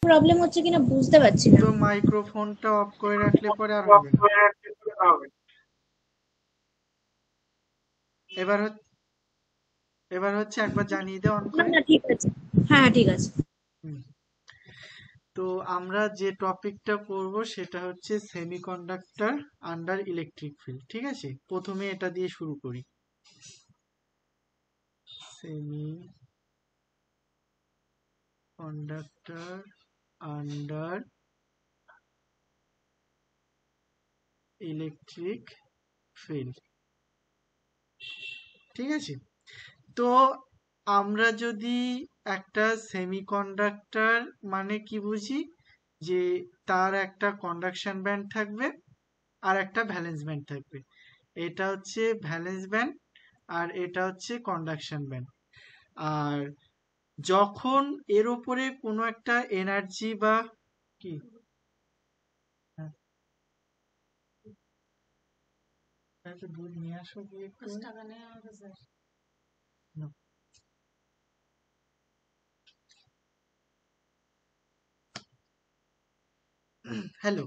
Problem হচ্ছে কিনা বুঝতে পারছি না। তো মাইক্রোফোনটা অফ করে রাখলে পরে আর হবে না। এবার এবার হচ্ছে একবার জানিয়ে দে অন না করে। না, ঠিক আছে। হ্যাঁ, ঠিক আছে। হুম। তো আমরা যে টপিকটা করব সেটা হচ্ছে সেমিকন্ডাক্টর আন্ডার ইলেকট্রিক ফিল্ড, ঠিক আছে? প্রথমে এটা দিয়ে শুরু করি। Semi conductor under electric field, ঠিক আছে? তো আমরা যদি একটা সেমিকন্ডাক্টর মানে কি বুঝি, যে তার একটা কন্ডাকশন ব্যান্ড থাকবে আর একটা ভ্যালেন্স ব্যান্ড থাকবে। এটা হচ্ছে ভ্যালেন্স ব্যান্ড আর এটা হচ্ছে কন্ডাকশন ব্যান্ড। আর যখন এর উপরে কোনো একটা এনার্জি বা কি, হ্যাঁ, একটু দুধ নিয়ে আসো গিয়ে একটু। না। হ্যালো।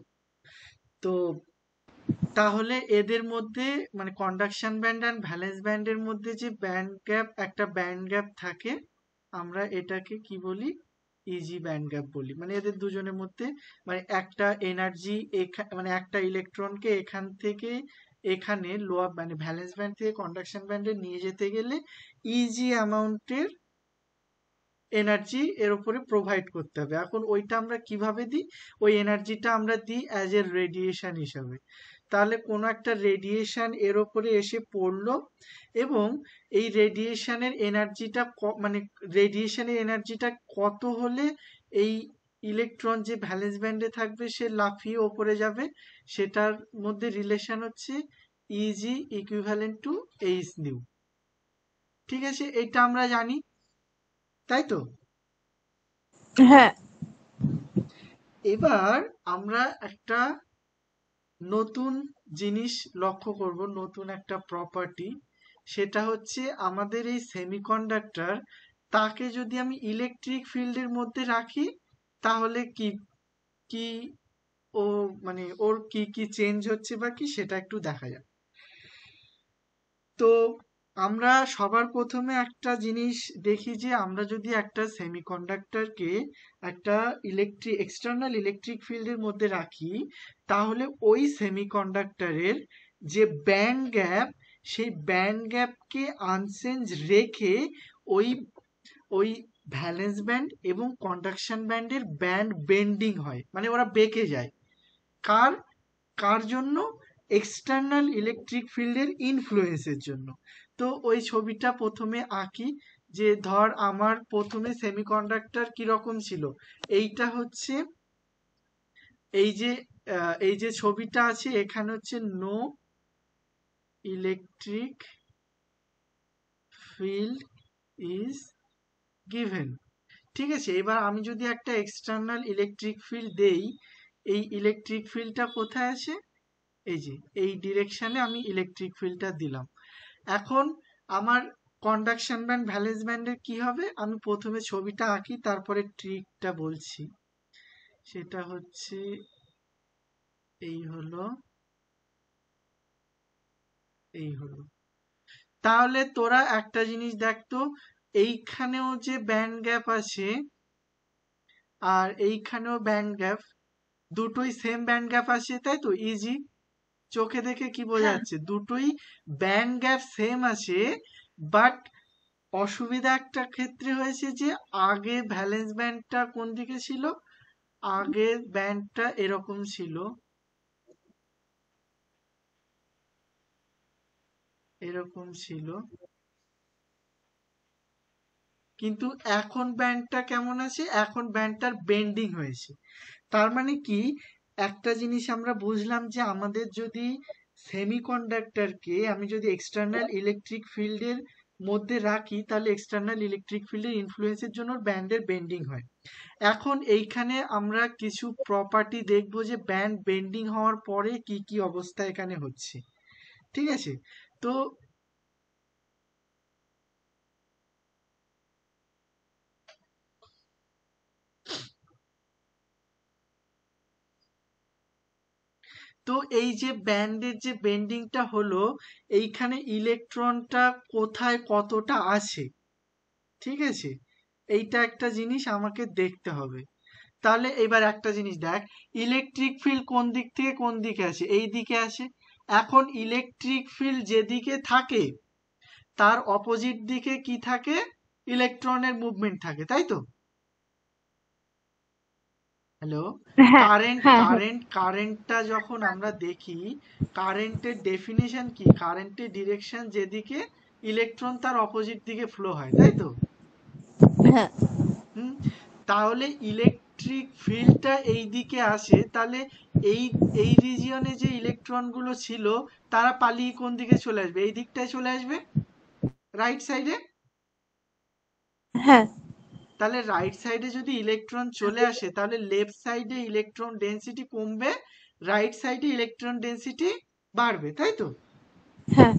তো তাহলে এদের মধ্যে মানে কন্ডাকশন ব্যান্ড আর ভ্যালেন্স ব্যান্ডের মধ্যে যে ব্যান্ড গ্যাপ, একটা ব্যান্ড গ্যাপ থাকে, আমরা এটাকে কি বলি? ইজি ব্যান্ড গ্যাপ বলি। মানে এদের দুজনের মধ্যে মানে একটা এনার্জি, মানে একটা ইলেকট্রনকে এখান থেকে এখানে লোয়ার মানে ভ্যালেন্স ব্যান্ড থেকে কন্ডাকশন ব্যান্ডে নিয়ে যেতে গেলে ইজি অ্যামাউন্টের এনার্জি এর উপরে প্রোভাইড করতে হবে। এখন ওইটা আমরা কিভাবে দিই? ওই এনার্জিটা আমরা দিই অ্যাজ এ রেডিয়েশন হিসাবে। তাহলে কোনো একটা রেডিয়েশন এর উপরে এসে পড়লো এবং এই রেডিয়েশনের এনার্জিটা মানে রেডিয়েশনের এনার্জিটা কত হলে এই ইলেকট্রন যে ভ্যালেন্স ব্যান্ডে থাকবে সে লাফিয়ে ওপরে যাবে, সেটার মধ্যে রিলেশন হচ্ছে easy equivalent to H new. ঠিক আছে, এটা আমরা জানি, তাই তো? হ্যাঁ। হুম। এবার আমরা একটা নতুন জিনিস লক্ষ্য করব, নতুন একটা প্রপার্টি। সেটা হচ্ছে আমাদের এই সেমিকন্ডাক্টর, তাকে যদি আমি ইলেকট্রিক ফিল্ডের মধ্যে রাখি তাহলে কি কি ও মানে ওর কি কি চেঞ্জ হচ্ছে বা কি সেটা একটু দেখা যাক। তো আমরা সবার প্রথমে একটা জিনিস দেখি যে আমরা যদি একটা সেমিকন্ডাক্টরকে একটা এক্সটার্নাল ইলেকট্রিক ফিল্ডের মধ্যে রাখি, তাহলে ওই সেমিকন্ডাক্টরের যে ব্যান্ড গ্যাপ, সেই ব্যান্ড গ্যাপকে আনচেঞ্জ রেখে ওই ওই ভ্যালেন্স ব্যান্ড এবং কন্ডাকশন ব্যান্ডের ব্যান্ড বেন্ডিং হয়, মানে ওরা বেঁকে যায়। কার কার জন্য? এক্সটার্নাল ইলেকট্রিক ফিল্ডের ইনফ্লুয়েন্সের জন্য। তো ওই ছবিটা প্রথমে আঁকি। যে ধর আমার প্রথমে সেমিকন্ডাক্টর কিরকম ছিল, এইটা হচ্ছে এই যে ছবিটা আছে এখানে হচ্ছে no electric field is given. ঠিক আছে, এবার আমি যদি একটা এক্সটার্নাল ইলেকট্রিক ফিল্ড দেই, এই ইলেকট্রিক ফিল্ডটা কোথায় আছে? এই যে এই ডিরেকশনে আমি ইলেকট্রিক ফিল্ডটা দিলাম। এখন আমার কন্ডাকশন ব্যান্ড ভ্যালেন্স ব্যান্ডের কি হবে? আমি প্রথমে ছবিটা আঁকি, তারপরে ট্রিকটা বলছি। সেটা হচ্ছে এই হলো, এই হলো। তাহলে তোরা একটা জিনিস দেখতো, এইখানেও যে ব্যান্ড গ্যাপ আছে আর এইখানেও ব্যান্ড গ্যাপ, দুটোই সেম ব্যান্ড গ্যাপ আছে, তাই তো? ইজি চোখে দেখে কি বোঝা হ্যাঁ। যাচ্ছে? দুটোই ব্যান্ড গ্যাপ সেম আছে। বাট অসুবিধা একটা ক্ষেত্রে হয়েছে যে আগে ভ্যালেন্স ব্যান্ডটা কোন দিকে ছিল, আগের ব্যান্ডটা এরকম ছিল, এরকম ছিল। কিন্তু এখন ব্যান্ডটা কেমন আছে? এখন ব্যান্ডটার বেন্ডিং হয়েছে। তার মানে কি, একটা জিনিস আমরা বুঝলাম যে আমাদের যদি সেমিকন্ডাক্টরকে আমি যদি এক্সটার্নাল ইলেকট্রিক ফিল্ডের মধ্যে রাখি, তাহলে এক্সটার্নাল ইলেকট্রিক ফিল্ডের ইনফ্লুয়েন্সের জন্য ব্যান্ডের বেন্ডিং হয়। এখন এইখানে আমরা কিছু প্রপার্টি দেখব যে ব্যান্ড বেন্ডিং হওয়ার পরে কি কি অবস্থা এখানে হচ্ছে। ঠিক আছে? তো তো এই যে ব্যান্ডের যে বেন্ডিংটা হলো, এইখানে ইলেকট্রনটা কোথায় কতটা আছে, ঠিক আছে, এইটা একটা জিনিস আমাকে দেখতে হবে। তাহলে এবার একটা জিনিস দেখ, ইলেকট্রিক ফিল্ড কোন দিক থেকে কোন দিকে আসে, এই দিকে আসে। এখন ইলেকট্রিক ফিল্ড যেদিকে থাকে তার অপোজিট দিকে কি থাকে, ইলেকট্রনের মুভমেন্ট থাকে, তাই তো? হ্যালো, হ্যাঁ কারেন্ট হ্যাঁ হ্যাঁ কারেন্ট কারেন্টটা যখন আমরা দেখি, কারেন্টের ডেফিনিশন কি, কারেন্টের ডিরেকশন যেদিকে ইলেকট্রন তার অপোজিট দিকে ফ্লো হয়, তাই তো? হ্যাঁ হুম, তাহলে ইলেকট্রিক ফিল্ডটা এই দিকে আসে, তাহলে এই এই রিজিয়নে যে ইলেকট্রন গুলো ছিল তারা পালিয়ে কোন দিকে চলে আসবে, এই দিকটায় চলে আসবে, রাইট সাইডে। হ্যাঁ তাহলে রাইট সাইডে যদি ইলেকট্রন চলে আসে তাহলে লেফট সাইডে ইলেকট্রন ডেন্সিটি কমবে, রাইট সাইডে ইলেকট্রন ডেন্সিটি বাড়বে, তাই তো? হ্যাঁ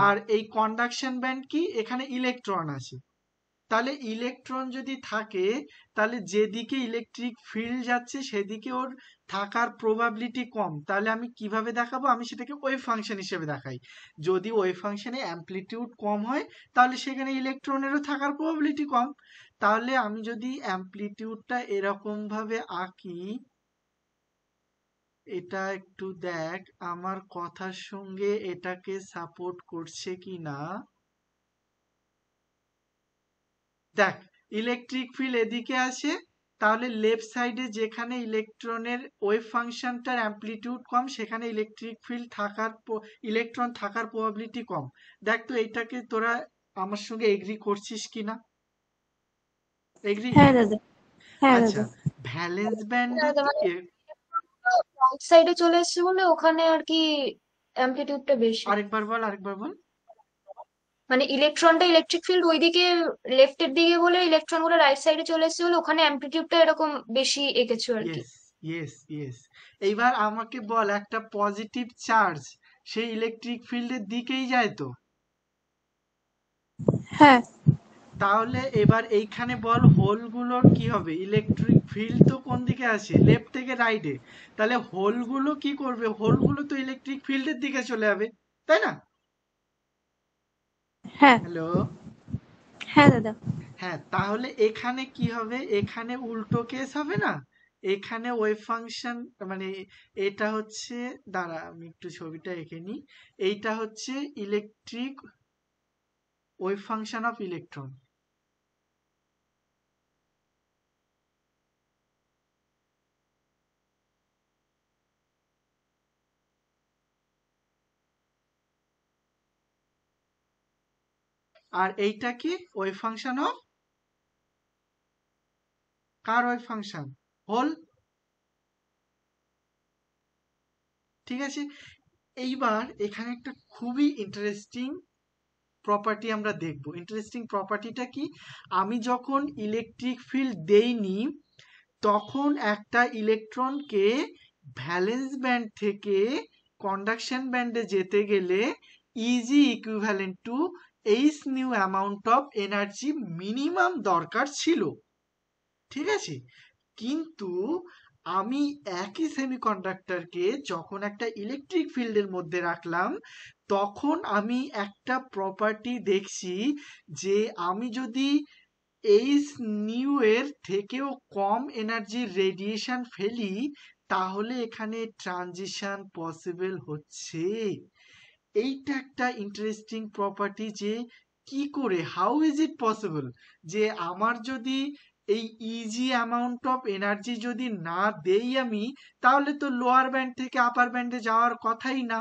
আর এই কন্ডাকশন ব্যান্ড কি, এখানে ইলেকট্রন আছে, তাহলে ইলেকট্রন যদি থাকে তাহলে যেদিকে ইলেকট্রিক ফিল্ড যাচ্ছে সেদিকে ওর থাকার প্রবাবিলিটি কম। তাহলে আমি কিভাবে দেখাবো, আমি সেটাকে ওয়েভ ফাংশন হিসেবে দেখাই। যদি ওয়েভ ফাংশনে অ্যামপ্লিটিউড কম হয় তাহলে সেখানে ইলেকট্রনেরও থাকার প্রবাবিলিটি কম। তাহলে আমি যদি অ্যামপ্লিটিউডটা এরকম ভাবে আঁকি, এটা একটু দেখ আমার কথার সঙ্গে এটাকে সাপোর্ট করছে কি না। দেখ, ইলেকট্রিক ফিল্ড এদিকে আসে, তাহলে লেফট সাইডে যেখানে ইলেকট্রনের ওয়েভ ফাংশনটার অ্যামপ্লিটিউড কম সেখানে ইলেকট্রিক ফিল্ড থাকার ইলেকট্রন থাকার প্রবাবিলিটি কম। দেখ তো এইটাকে তোরা আমার সঙ্গে এগ্রি করছিস কিনা, এগ্রি? হ্যাঁ দাদা, হ্যাঁ আচ্ছা, দাদা। ভ্যালেন্স ব্যান্ডও দাদা তো মানে রাইট সাইডে চলে এসেছে বলে ওখানে আর কি অ্যামপ্লিটিউডটা বেশি। আরেকবার বল, আরেকবার বল। মানে ইলেকট্রনটা ইলেকট্রিক ফিল্ড ওইদিকে লেফটের দিকে বলে ইলেকট্রন গুলো রাইট সাইডে চলে এসেছে বলে ওখানে অ্যামপ্লিটিউডটা এরকম বেশি এঁকেছো আর কি। Yes, yes, yes. এইবার আমাকে বল, একটা পজিটিভ চার্জ সেই ইলেকট্রিক ফিল্ডের দিকেই যায় তো। হ্যাঁ তাহলে এবার এইখানে বল হোলগুলোর কি হবে, ইলেকট্রিক ফিল্ড তো কোন দিকে আসে, লেফট থেকে রাইটে, তাহলে হোলগুলো কি করবে, হোলগুলো তো ইলেকট্রিক ফিল্ডের দিকে চলে যাবে, তাই না? হ্যাঁ হ্যালো, হ্যাঁ দাদা। হ্যাঁ, তাহলে এখানে কি হবে, এখানে উল্টো কেস হবে না, এখানে ওয়েভ ফাংশন, মানে এটা হচ্ছে, দাঁড়া আমি একটু ছবিটা এঁকে নিই, এইটা হচ্ছে electric wave function of electron. আর এইটা কি, ওয়েভ ফাংশন অফ কার ওয়েভ ফাংশন, হোল, ঠিক আছে। এইবার এখানে একটা খুবই ইন্টারেস্টিং প্রপার্টি আমরা দেখব। ইন্টারেস্টিং প্রপার্টিটা কি, আমি যখন ইলেকট্রিক ফিল্ড দেইনি তখন একটা ইলেকট্রনকে ভ্যালেন্স ব্যান্ড থেকে কন্ডাকশন ব্যান্ডে যেতে গেলে easy equivalent to H new amount of energy minimum দরকার ছিল, ঠিক আছে। কিন্তু আমি একই সেমিকন্ডাক্টরকে যখন একটা ইলেকট্রিক ফিল্ডের মধ্যে রাখলাম তখন আমি একটা প্রপার্টি দেখছি, যে আমি যদি এইচ নিউ এর থেকেও কম এনার্জির রেডিয়েশন ফেলি তাহলে এখানে ট্রানজিশন পসিবল হচ্ছে। এইটা একটা ইন্টারেস্টিং প্রপার্টি, যে কি করে, হাউ ইজ ইট পসিবল, যে আমার যদি এই ইজি অ্যামাউন্ট অফ এনার্জি যদি না দেই আমি, তাহলে তো লোয়ার ব্যান্ড থেকে আপার ব্যান্ডে যাওয়ার কথাই না।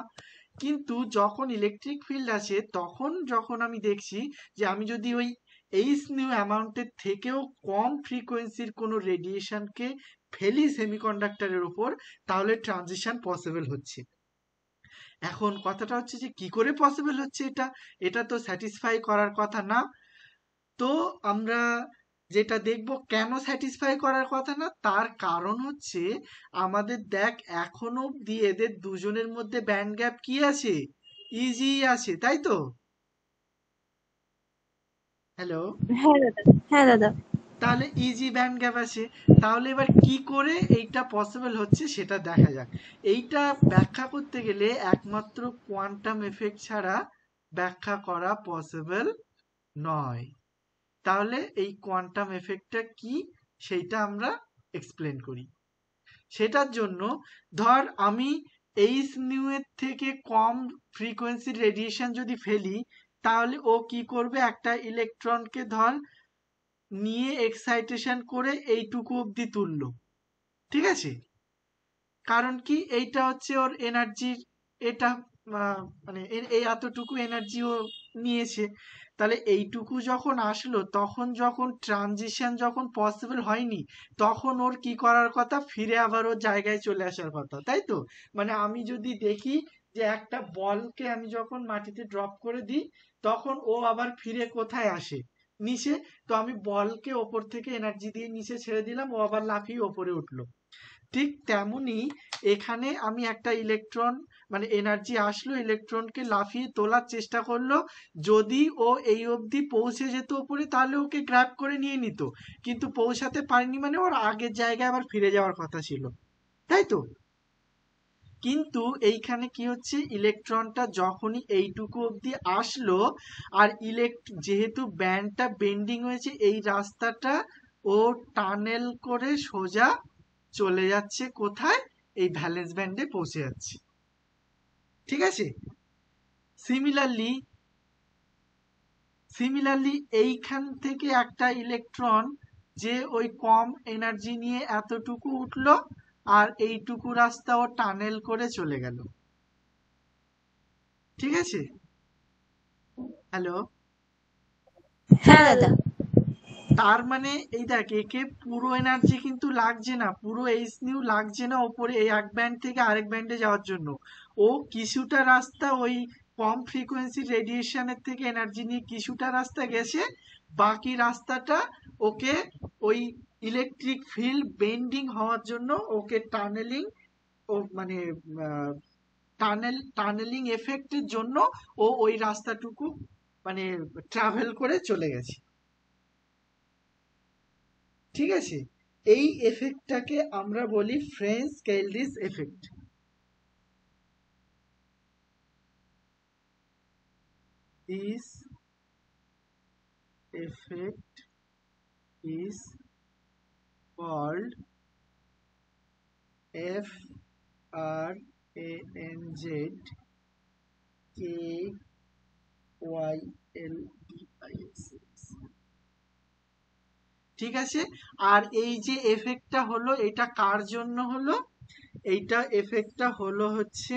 কিন্তু যখন ইলেকট্রিক ফিল্ড আছে তখন যখন আমি দেখছি যে আমি যদি ওই এইচ নিউ অ্যামাউন্টের থেকেও কম ফ্রিকোয়েন্সির কোনো রেডিয়েশনকে ফেলি সেমিকন্ডাক্টরের উপর, তাহলে ট্রানজিশন পসিবল হচ্ছে। এখন কথাটা হচ্ছে যে কি করে পসিবল হচ্ছে, এটা এটা তো স্যাটিসফাই করার কথা না। তো আমরা যেটা দেখব কেন স্যাটিসফাই করার কথা না, তার কারণ হচ্ছে আমাদের দেখ এখনো অব্দি এদের দুজনের মধ্যে ব্যান্ড গ্যাপ কি আছে, ইজি আছে, তাই তো? হ্যালো, হ্যাঁ দাদা, হ্যাঁ দাদা। তাহলে ইজি ব্যান্ড গ্যাপ আছে। তাহলে এবার কি করে এইটা পসিবল হচ্ছে সেটা দেখা যাক। এইটা ব্যাখ্যা করতে গেলে একমাত্র কোয়ান্টাম এফেক্ট ছাড়া ব্যাখ্যা করা পসিবল নয়। তাহলে এই কোয়ান্টাম এফেক্টটা কি সেইটা আমরা এক্সপ্লেন করি। সেটার জন্য ধর আমি এইচ নিউ এর থেকে কম ফ্রিকোয়েন্সির রেডিয়েশন যদি ফেলি, তাহলে ও কি করবে, একটা ইলেকট্রনকে ধর নিয়ে এক্সাইটেশন করে এইটুকু অবধি তুললো, ঠিক আছে? কারণ কি, এইটা হচ্ছে ওর এনার্জির, এটা মানে এই এতটুকু এনার্জি ও নিয়েছে। তাহলে এইটুকু যখন আসলো, তখন যখন ট্রানজিশন যখন পসিবল হয়নি, তখন ওর কি করার কথা, ফিরে আবার ওর জায়গায় চলে আসার কথা, তাই তো? মানে আমি যদি দেখি যে একটা বলকে আমি যখন মাটিতে ড্রপ করে দিই, তখন ও আবার ফিরে কোথায় আসে, নিচে। তো আমি বলকে ওপর থেকে এনার্জি দিয়ে নিচে ছেড়ে দিলাম, ও আবার লাফিয়ে ওপরে উঠলো। ঠিক তেমনি এখানে আমি একটা ইলেকট্রন, মানে এনার্জি আসলো, ইলেকট্রনকে লাফিয়ে তোলার চেষ্টা করলো। যদি ও এই অবধি পৌঁছে যেত উপরে, তাহলে ওকে গ্র্যাব করে নিয়ে নিত। কিন্তু পৌঁছাতে পারেনি, মানে ওর আগের জায়গায় আবার ফিরে যাওয়ার কথা ছিল, তাই তো? কিন্তু এইখানে কি হচ্ছে, ইলেকট্রনটা যখনই এইটুকু অবধি আসলো, আর যেহেতু ব্যান্ডটা বেন্ডিং হয়েছে, এই রাস্তাটা ও টানেল করে সোজা চলে যাচ্ছে কোথায়, এই ভ্যালেন্স ব্যান্ডে পৌঁছে যাচ্ছে, ঠিক আছে? সিমিলারলি সিমিলারলি এইখান থেকে একটা ইলেকট্রন যে ওই কম এনার্জি নিয়ে এতটুকু উঠলো, আর এইটুকু রাস্তা ও টানেল করে চলে গেল, ঠিক আছে? হ্যালো? হ্যাঁ হ্যাঁ দাদা। তার মানে এই দেখ, একে পুরো এনার্জি কিন্তু লাগছে না, পুরো এইচ নিউ লাগছে না ওপরে এই এক ব্যান্ড থেকে আরেক ব্যান্ডে যাওয়ার জন্য। ও কিছুটা রাস্তা ওই কম ফ্রিকোয়েন্সি রেডিয়েশনের থেকে এনার্জি নিয়ে কিছুটা রাস্তা গেছে, বাকি রাস্তাটা ওকে ওই ইলেকট্রিক ফিল্ড বেন্ডিং হওয়ার জন্য ওকে টানেলিং, ও মানে টানেলিং এফেক্টের জন্য ও ওই রাস্তাটুকু মানে ট্রাভেল করে চলে গেছে, ঠিক আছে? এই এফেক্টটাকে আমরা বলি Franz Keldysh effect. This effect is called FRANZKYLDIS, ঠিক আছে? আর এই যে এফেক্টটা হলো, এটা কার জন্য হলো? এইটা এফেক্টটা হলো হচ্ছে,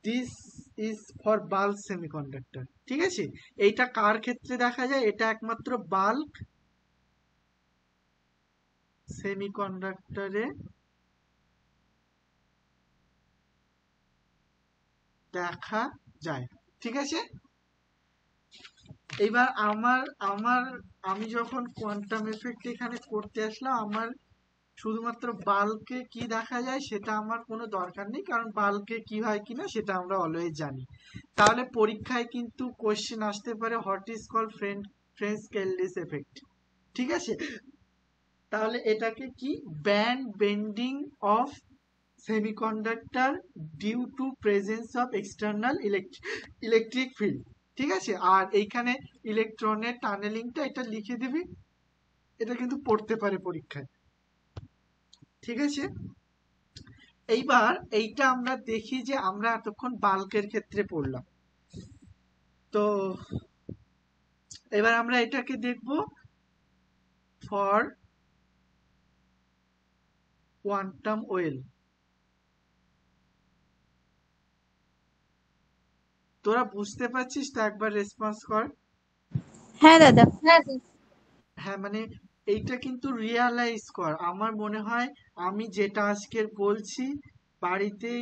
this is for bulk semiconductor, ঠিক আছে? এইটা কার ক্ষেত্রে দেখা যায়? এটা একমাত্র বাল্ক সেমিকন্ডাক্টরে দেখা যায়, ঠিক আছে? এবার আমার আমার আমি যখন কোয়ান্টাম এফেক্ট এখানে করতে আসলাম, আমার শুধুমাত্র বাল্কে কি দেখা যায় সেটা আমার কোনো দরকার নেই, কারণ বাল্কে কি হয় কিনা সেটা আমরা অলওয়েজ জানি। তাহলে পরীক্ষায় কিন্তু কোশ্চেন আসতে পারে, what is called Franz Keldysh effect, ঠিক আছে? তাহলে এটাকে কি, band bending of semiconductor due to presence of external electric field, ঠিক আছে? আর এইখানে ইলেকট্রনের টানেলিংটা এটা লিখে দিবি, এটা কিন্তু পড়তে পারে পরীক্ষায়, ঠিক আছে? এইবার এইটা আমরা দেখি যে আমরা এতক্ষণ বাল্কের ক্ষেত্রে পড়লাম, তো এবার আমরা এটাকে দেখব ফর কোয়ান্টাম ওয়েল। তোরা বুঝতে পারছিস তো? একবার রেসপন্স কর। হ্যাঁ দাদা। হ্যাঁ হ্যাঁ, মানে এইটা কিন্তু রিয়ালাইজ কর। আমার মনে হয় আমি যেটা আজকের বলছি, বাড়িতে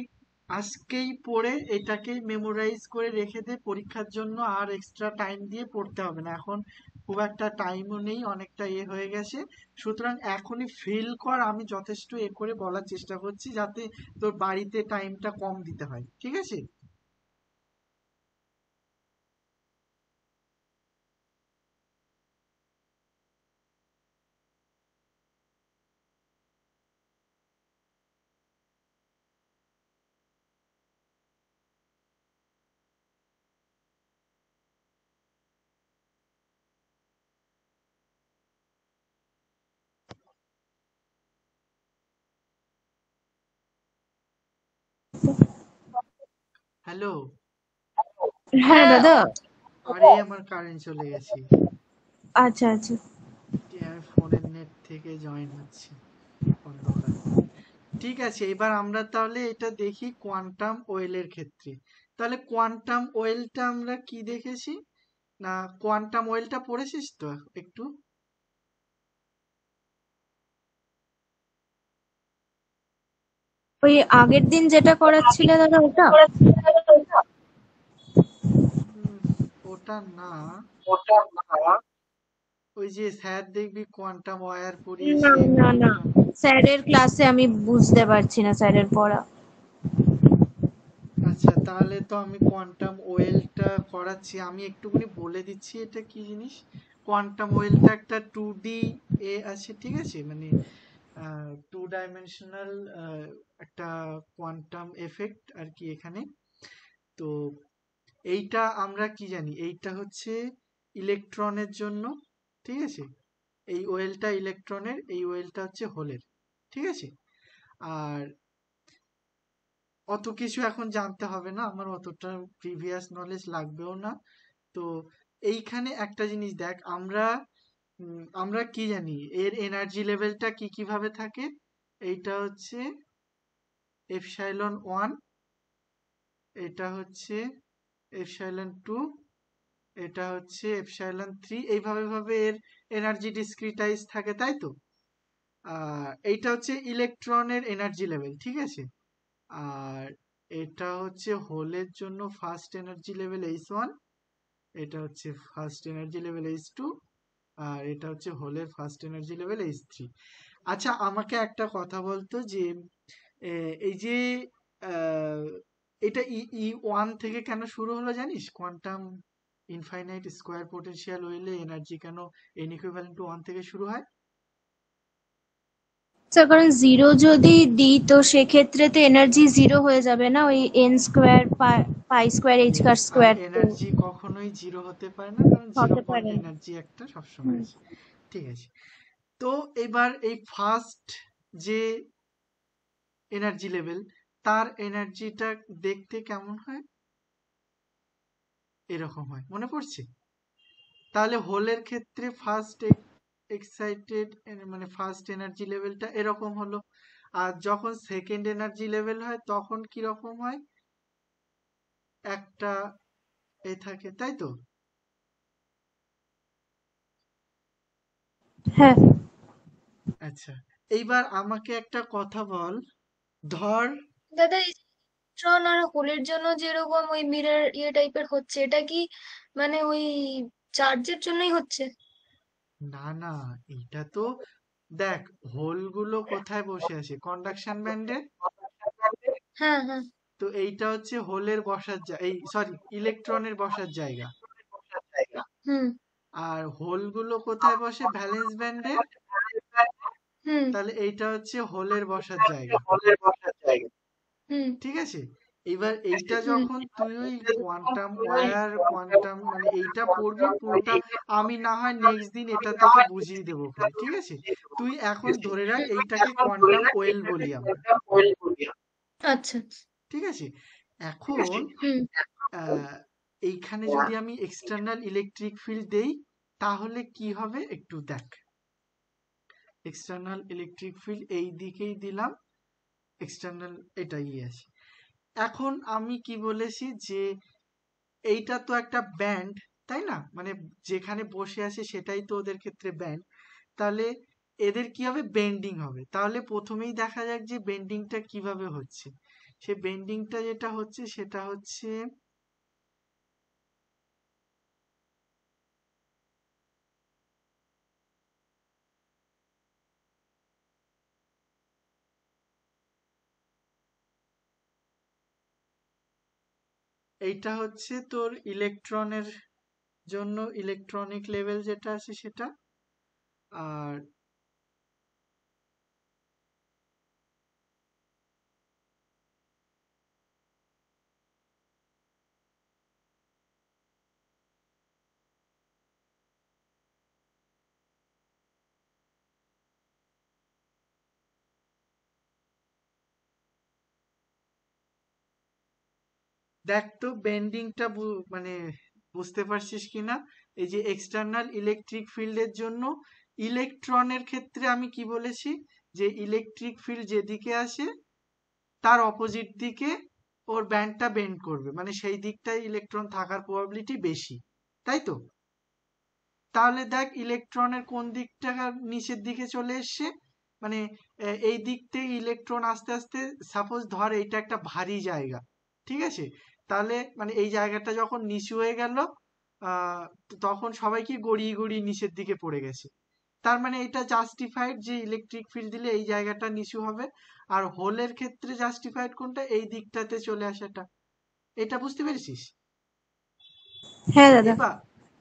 আজকেই পড়ে এটাকে মেমোরাইজ করে রেখে দে, পরীক্ষার জন্য আর এক্সট্রা টাইম দিয়ে পড়তে হবে না। এখন খুব একটা টাইমও নেই, অনেকটা হয়ে গেছে। সুতরাং এখনই ফিল কর, আমি যথেষ্ট করে বলার চেষ্টা করছি, যাতে তোর বাড়িতে টাইমটা কম দিতে হয়, ঠিক আছে? হ্যালো। হ্যাঁ হ্যাঁ দাদা। আরে আমার কারেন্ট চলে গেছে। আচ্ছা আচ্ছা। আমি ফোনের নেট থেকে জয়েন হচ্ছে। অন্ধকার। ঠিক আছে, এবার আমরা তাহলে এটা দেখি কোয়ান্টাম ওয়েলের ক্ষেত্রে। তাহলে কোয়ান্টাম ওয়েলটা আমরা কি দেখেছি? না, কোয়ান্টাম ওয়েলটা পড়েছিস তো একটু? ওই আগের দিন যেটা করাচ্ছিলে দাদা ওটা? উম, ওটা না। ওই যে স্যার দেখবি কোয়ান্টাম ওয়্যার না পড়িয়েছে, না না, কোয়ান্টাম। স্যারের ক্লাসে আমি বুঝতে পারছি না স্যারের পড়া। আচ্ছা, তাহলে তো আমি কোয়ান্টাম ওয়েলটা করাচ্ছি। আমি একটুখানি বলে দিচ্ছি এটা কি জিনিস। কোয়ান্টাম ওয়েলটা একটা 2D এ আছে, ঠিক আছে? মানে 2 ডাইমেনশনাল একটা কোয়ান্টাম এফেক্ট আর কি এখানে। তো এইটা আমরা কি জানি, এইটা হচ্ছে ইলেকট্রনের জন্য, ঠিক আছে? এই ওয়েলটা ইলেকট্রনের, এই ওয়েলটা হচ্ছে হোলের, ঠিক আছে? আর অত কিছু এখন জানতে হবে না, আমার অতটা প্রিভিয়াস নলেজ লাগবেও না। তো এইখানে একটা জিনিস দেখ, আমরা কি জানি এর এনার্জি লেভেলটা কি কিভাবে থাকে। এইটা হচ্ছে এপসাইলন 1, এটা হচ্ছে এপসাইলন 2, এটা হচ্ছে এপসাইলন 3, এইভাবে ভাবে এর এনার্জি ডিসক্রিটাইজ থাকে, তাই তো? এইটা হচ্ছে ইলেকট্রনের এনার্জি লেভেল, ঠিক আছে? আর এটা হচ্ছে হোলের জন্য ফার্স্ট এনার্জি লেভেল H1, এটা হচ্ছে ফার্স্ট এনার্জি লেভেল H2, আর এটা হচ্ছে হোলের ফার্স্ট এনার্জি লেভেল H3। আচ্ছা, আমাকে একটা কথা বলতো যে এই যে আহ, এটা E1 থেকে কেন শুরু হলো জানিস? কোয়ান্টাম ইনফাইনাইট স্কোয়ার পোটেনশিয়াল ওয়েলে এনার্জি কেন n=1 থেকে শুরু হয়? স্যার কারণ জিরো যদি দিই তো সেক্ষেত্রে তো এনার্জি জিরো হয়ে যাবে না, ওই n square pi square h কার আর স্কোয়ার তো এনার্জি কখনোই জিরো হতে পারে না, কারণ জিরো হতে পয়েন্ট পারে না। এনার্জি একটা সবসময় আছে। ঠিক আছে, তো এবার এই ফার্স্ট যে এনার্জি লেভেল, তার এনার্জিটা দেখতে কেমন হয়? এরকম হয়, মনে পড়ছে? তাহলে হোলের ক্ষেত্রে ফার্স্ট এক্সাইটেড মানে ফার্স্ট এনার্জি লেভেলটা এরকম হলো। আর যখন সেকেন্ড এনার্জি লেভেল হয় তখন কি রকম হয়? একটা এ থাকে, তাই তো? হ্যাঁ আচ্ছা, এইবার আমাকে একটা কথা বল। ধর, দাদা, ইলেকট্রন আর হোলের জন্য যেরকম ওই মিরর ইয়ে টাইপের হচ্ছে, এটা কি মানে ওই চার্জের জন্যই হচ্ছে? না না, এটা তো দেখ, হোলগুলো কোথায় বসে আছে? কন্ডাকশন ব্যান্ডে। হ্যাঁ হ্যাঁ। তো এইটা হচ্ছে হোলের বসার এই সরি, ইলেকট্রনের বসার জায়গা। হুম আর হোলগুলো কোথায় বসে? ভ্যালেন্স ব্যান্ডে। হুম তাহলে এইটা হচ্ছে হোলের বসার জায়গা, হুম ঠিক আছে? এবার এইটা হুম। যখন তুই ওই কোয়ান্টাম ওয়্যার, কোয়ান্টাম মানে এইটা পড়বি পুরোটা, আমি না হয় নেক্সট দিন এটা তোকে বুঝিয়ে দেবো, ঠিক আছে? তুই এখন ধরে রাখ এইটাকে কোয়ান্টাম ওয়েল বলি আমরা, আচ্ছা। ঠিক আছে? এখন হুম আহ, এইখানে যদি আমি এক্সটার্নাল ইলেকট্রিক ফিল্ড দেই, তাহলে কি হবে একটু দেখ। এক্সটার্নাল ইলেকট্রিক ফিল্ড এই দিকেই দিলাম, এক্সটার্নাল এটাই আছে। এখন আমি কি বলেছি যে এইটা তো একটা ব্যান্ড, তাই না? মানে যেখানে বসে আছে সেটাই তো ওদের ক্ষেত্রে ব্যান্ড। তাহলে এদের কি হবে? বেন্ডিং হবে। তাহলে প্রথমেই দেখা যাক যে বেন্ডিংটা কিভাবে হচ্ছে। সে বেন্ডিংটা যেটা হচ্ছে সেটা হচ্ছে এইটা হচ্ছে তোর ইলেকট্রনের জন্য ইলেকট্রনিক লেভেল যেটা আছে সেটা। আর দেখ তো বেন্ডিংটা মানে বুঝতে পারছিস কিনা? এই যে এক্সটার্নাল ইলেকট্রিক ফিল্ডের জন্য ইলেকট্রনের ক্ষেত্রে আমি কি বলেছি, যে ইলেকট্রিক ফিল্ড যেদিকে আসে তার অপোজিট দিকে ওর ব্যান্ডটা বেন্ড করবে, মানে সেই দিকটায় ইলেকট্রন থাকার প্রবাবিলিটি বেশি, তাই তো? তাহলে দেখ ইলেকট্রনের কোন দিকটা নিচের দিকে চলে এসছে, মানে এই দিক থেকে ইলেকট্রন আস্তে আস্তে, সাপোজ ধর এইটা একটা ভারী জায়গা, ঠিক আছে? তাহলে মানে এই জায়গাটা যখন নিচু হয়ে গেল, তখন সবাই কি গড়িয়ে গড়িয়ে নিচের দিকে পড়ে গেছে। তার মানে এটা জাস্টিফাইড যে ইলেকট্রিক ফিল্ড দিলে এই জায়গাটা নিচু হবে। আর হোলের ক্ষেত্রে জাস্টিফাইড কোনটা, এই দিকটাতে চলে আসাটা। এটা বুঝতে পেরেছিস? হ্যাঁ দাদা। এবার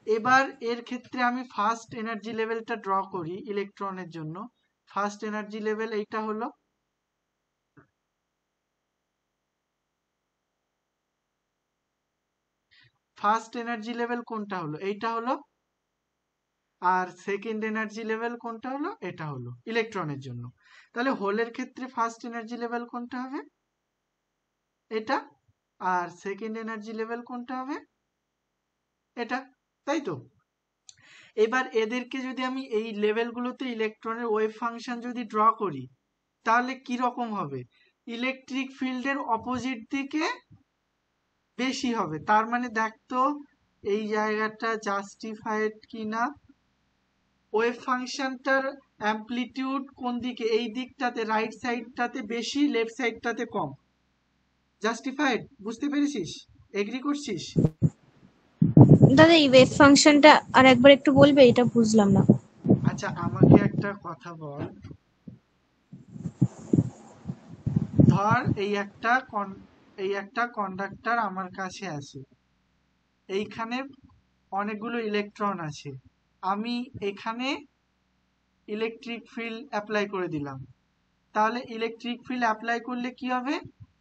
এবার এর ক্ষেত্রে আমি ফার্স্ট এনার্জি লেভেলটা ড্র করি ইলেকট্রনের জন্য। ফার্স্ট এনার্জি লেভেল এইটা হলো, ফার্স্ট এনার্জি লেভেল কোনটা হলো, এইটা হলো। আর সেকেন্ড এনার্জি লেভেল কোনটা হলো, এটা হলো ইলেকট্রনের জন্য। তাহলে হোলের ক্ষেত্রে ফার্স্ট এনার্জি লেভেল কোনটা হবে, এটা। আর সেকেন্ড এনার্জি লেভেল কোনটা হবে, এটা, তাই তো? এবার এদেরকে যদি আমি এই লেভেলগুলোতে ইলেকট্রনের ওয়েভ ফাংশন যদি ড্র করি, তাহলে কি রকম হবে? ইলেকট্রিক ফিল্ডের অপোজিট দিকে বেশি হবে। তার মানে দেখতো এই জায়গাটা জাস্টিফাইড কিনা, ওয়েভ ফাংশনটার অ্যামপ্লিটিউড কোন দিকে, এই দিকটাতে রাইট সাইডটাতে বেশি, লেফট সাইডটাতে কম। জাস্টিফাইড, বুঝতে পেরেছিস? এগ্রি করছিস? দাদা এই ওয়েভ ফাংশনটা আর একবার একটু বলবে, এটা বুঝলাম না। আচ্ছা আমাকে একটা কথা বল, ধর এই একটা কন্ডাক্টর আমার কাছে আছে, এইখানে অনেকগুলো ইলেকট্রন আছে, আমি এখানে ইলেকট্রিক ফিল্ড অ্যাপ্লাই করে দিলাম। তাহলে ইলেকট্রিক ফিল্ড অ্যাপ্লাই করলে কি হবে,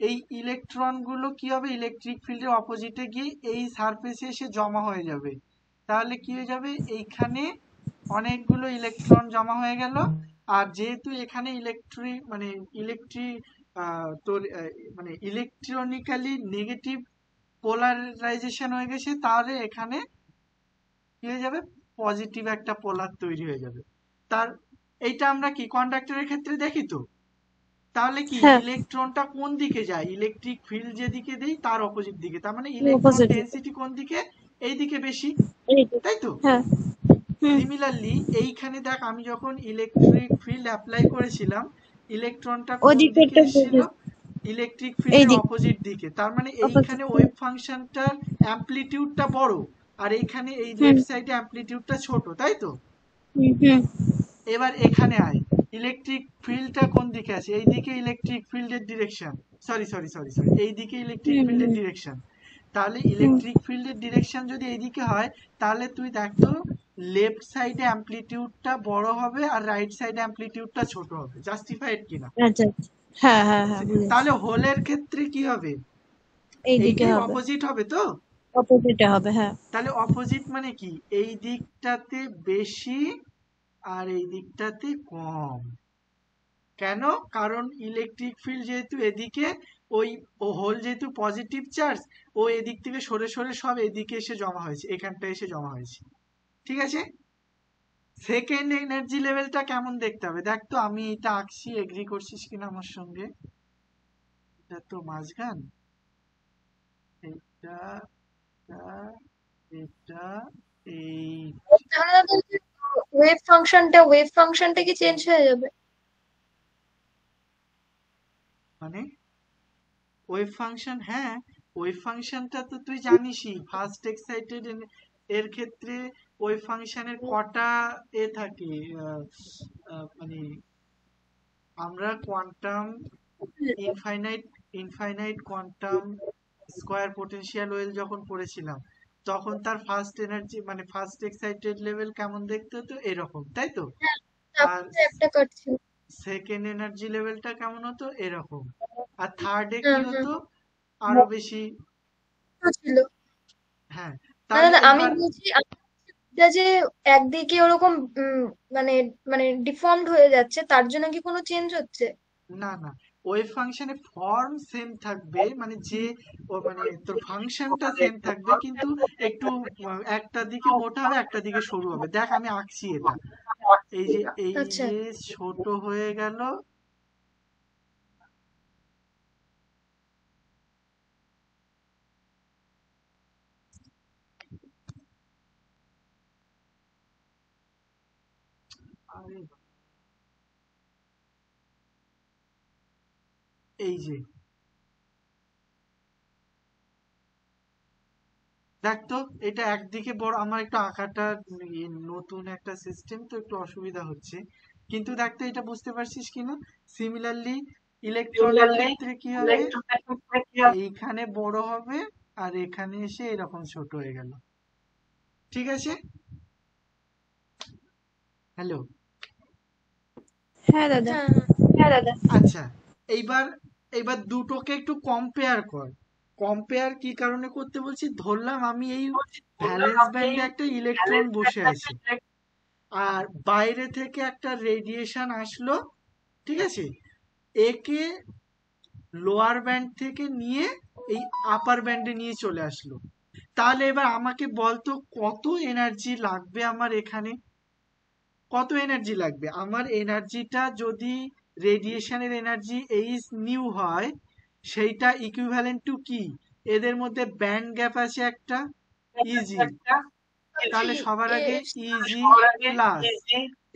এই ইলেকট্রনগুলো কি হবে, ইলেকট্রিক ফিল্ডের অপোজিটে গিয়ে এই সারফেসে এসে জমা হয়ে যাবে। তাহলে কি হয়ে যাবে, এইখানে অনেকগুলো ইলেকট্রন জমা হয়ে গেল। আর যেহেতু এখানে ইলেকট্রিক তোর মানে ইলেকট্রনিক্যালি নেগেটিভ পোলারাইজেশন হয়ে গেছে, তাহলে এখানে কি হয়ে যাবে, পজিটিভ একটা পোলার তৈরি হয়ে যাবে। তার এইটা আমরা কি কন্ডাক্টরের ক্ষেত্রে দেখি তো। তাহলে কি হ্যাঁ, ইলেকট্রনটা কোন দিকে যায়, ইলেকট্রিক ফিল্ড যেদিকে দেই তার অপোজিট দিকে, তার মানে ইলেকট্রন অপোজিট। ডেনসিটি কোন দিকে, এই দিকে বেশি, এই তো। তাই তো? হ্যাঁ। হুম। সিমিলারলি এইখানে দেখ আমি যখন ইলেকট্রিক ফিল্ড অ্যাপ্লাই করেছিলাম, ইলেকট্রনটা কোন দিকে ওদিকেরটা এসেছিল, ইলেকট্রিক ফিল্ডের এইদিক। অপোজিট দিকে। তার মানে অপোজিট। এইখানে ওয়েভ ফাংশনটার অ্যামপ্লিটিউডটা বড়, আর এইখানে এই হুম লেফট সাইডে অ্যামপ্লিটিউডটা ছোট, তাই তো? হুম হুম এবার এখানে আয়, ইলেকট্রিক ফিল্ডটা কোন দিকে আছে, এই দিকে ইলেকট্রিক ফিল্ডের ডিরেকশন, সরি এই দিকে ইলেকট্রিক হুম ফিল্ডের হুম ডিরেকশন। তাহলে হুম। ইলেকট্রিক ফিল্ডের ডিরেকশন যদি এইদিকে হয়, তাহলে তুই দেখতো লেফট সাইডে অ্যামপ্লিটিউডটা বড় হবে আর রাইট সাইডে অ্যামপ্লিটিউডটা ছোট হবে। জাস্টিফাইড কিনা? আচ্ছা আচ্ছা। হ্যাঁ হ্যাঁ হ্যাঁ, বুঝেছি। তাহলে হোলের ক্ষেত্রে কি হবে, এইদিকে এইটাই হবে। অপোজিট হবে তো। অপোজিটে হবে, হ্যাঁ। তাহলে অপোজিট মানে কি, এই দিকটাতে বেশি আর এই দিকটাতে কম। কেন? কারণ ইলেকট্রিক ফিল্ড যেহেতু এদিকে, ওই হোল যেহেতু পজিটিভ চার্জ, ও এদিক থেকে সরে সরে সব এদিকে এসে জমা হয়েছে, এখানটা এসে জমা হয়েছে, ঠিক আছে? সেকেন্ড এনার্জি লেভেলটা কেমন দেখতে হবে দেখ তো, আমি এটা আঁকছি, এগ্রি করছিস কিনা আমার সঙ্গে? এটা তো মাঝখান, এটা এটা এটা এই, তাহলে দাদা ওয়েভ ফাংশনটা কি চেঞ্জ হয়ে যাবে? মানে ওয়েভ ফাংশন, হ্যাঁ, ওয়েভ ফাংশনটা তো তুই জানিসই, ফার্স্ট এক্সাইটেড এর ক্ষেত্রে ওয়েভ ফাংশনের কটা এ থাকে, মানে আমরা quantum infinite infinite quantum square potential well যখন পড়েছিলাম, তখন তার ফার্স্ট এনার্জি মানে ফার্স্ট এক্সাইটেড লেভেল কেমন দেখতে হতো, এরকম, তাই তো? আর তারপরে তো একটা কাটছে। সেকেন্ড এনার্জি লেভেলটা কেমন হতো, এরকম। আর থার্ডে কি হ্যাঁ হ্যাঁ, হতো, আরো বেশি। তো ছিল। হ্যাঁ, না তাহলে দাদা, আমি এইবার বলছি এটা যে একদিকে ওরকম মানে মানে ডিফর্মড হয়ে যাচ্ছে, তার জন্য কি কোনো চেঞ্জ হচ্ছে? না না, ওয়েভ ফাংশনে ফর্ম সেম থাকবে, মানে যে মানে তোর ফাংশনটা সেম থাকবে, কিন্তু একটু একটা দিকে মোটা হবে একটা দিকে সরু হবে। দেখ আমি আঁকছি এটা, এই আচ্ছা। যে ছোট হয়ে গেল, এই যে দেখ তো, এটা একদিকে বড়। আমার একটু আঁকাটা নতুন একটা সিস্টেম তো একটু অসুবিধা হচ্ছে, কিন্তু দেখ তো এটা বুঝতে পারছিস কিনা। সিমিলারলি ইলেকট্রনের ক্ষেত্রে কি হবে, এইখানে বড় হবে আর এখানে এসে এরকম ছোট হয়ে গেল। ঠিক আছে, হ্যালো। হ্যাঁ দাদা। হ্যাঁ আচ্ছা, এইবার এইবার দুটোকে একটু কম্পেয়ার কর। কম্পেয়ার কি কারণে করতে বলছি, ধরলাম আমি এই ভ্যালেন্স ব্যান্ডে একটা ইলেকট্রন বসে আছে, আর বাইরে থেকে একটা রেডিয়েশন আসলো, ঠিক আছে, একে লোয়ার ব্যান্ড থেকে নিয়ে এই আপার ব্যান্ডে নিয়ে চলে আসলো। তাহলে এবার আমাকে বলতো কত এনার্জি লাগবে আমার এখানে, কত এনার্জি লাগবে আমার। এনার্জিটা যদি রেডিয়েশনের এনার্জি এইচ নিউ হয়, সেইটা ইকুইভ্যালেন্ট টু কি, এদের মধ্যে ব্যান্ড গ্যাপ আছে একটা ইজি, তাহলে সবার আগে ইজি প্লাস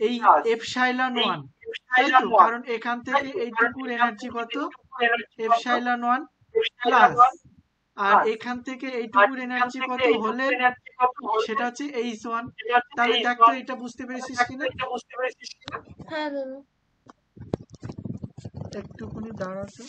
এই এপসাইলন ওয়ান, তাই তো, কারণ এখান থেকে এইটুকুর এনার্জি কত, এপসাইলন ওয়ান প্লাস, আর এখান থেকে এইটুকুর এনার্জি কত হলে সেটা হচ্ছে এইচ ওয়ান। তাহলে দেখ তো এটা বুঝতে পেরেছিস কিনা। হ্যাঁ দাদা। একটুখানি দাঁড়াতো।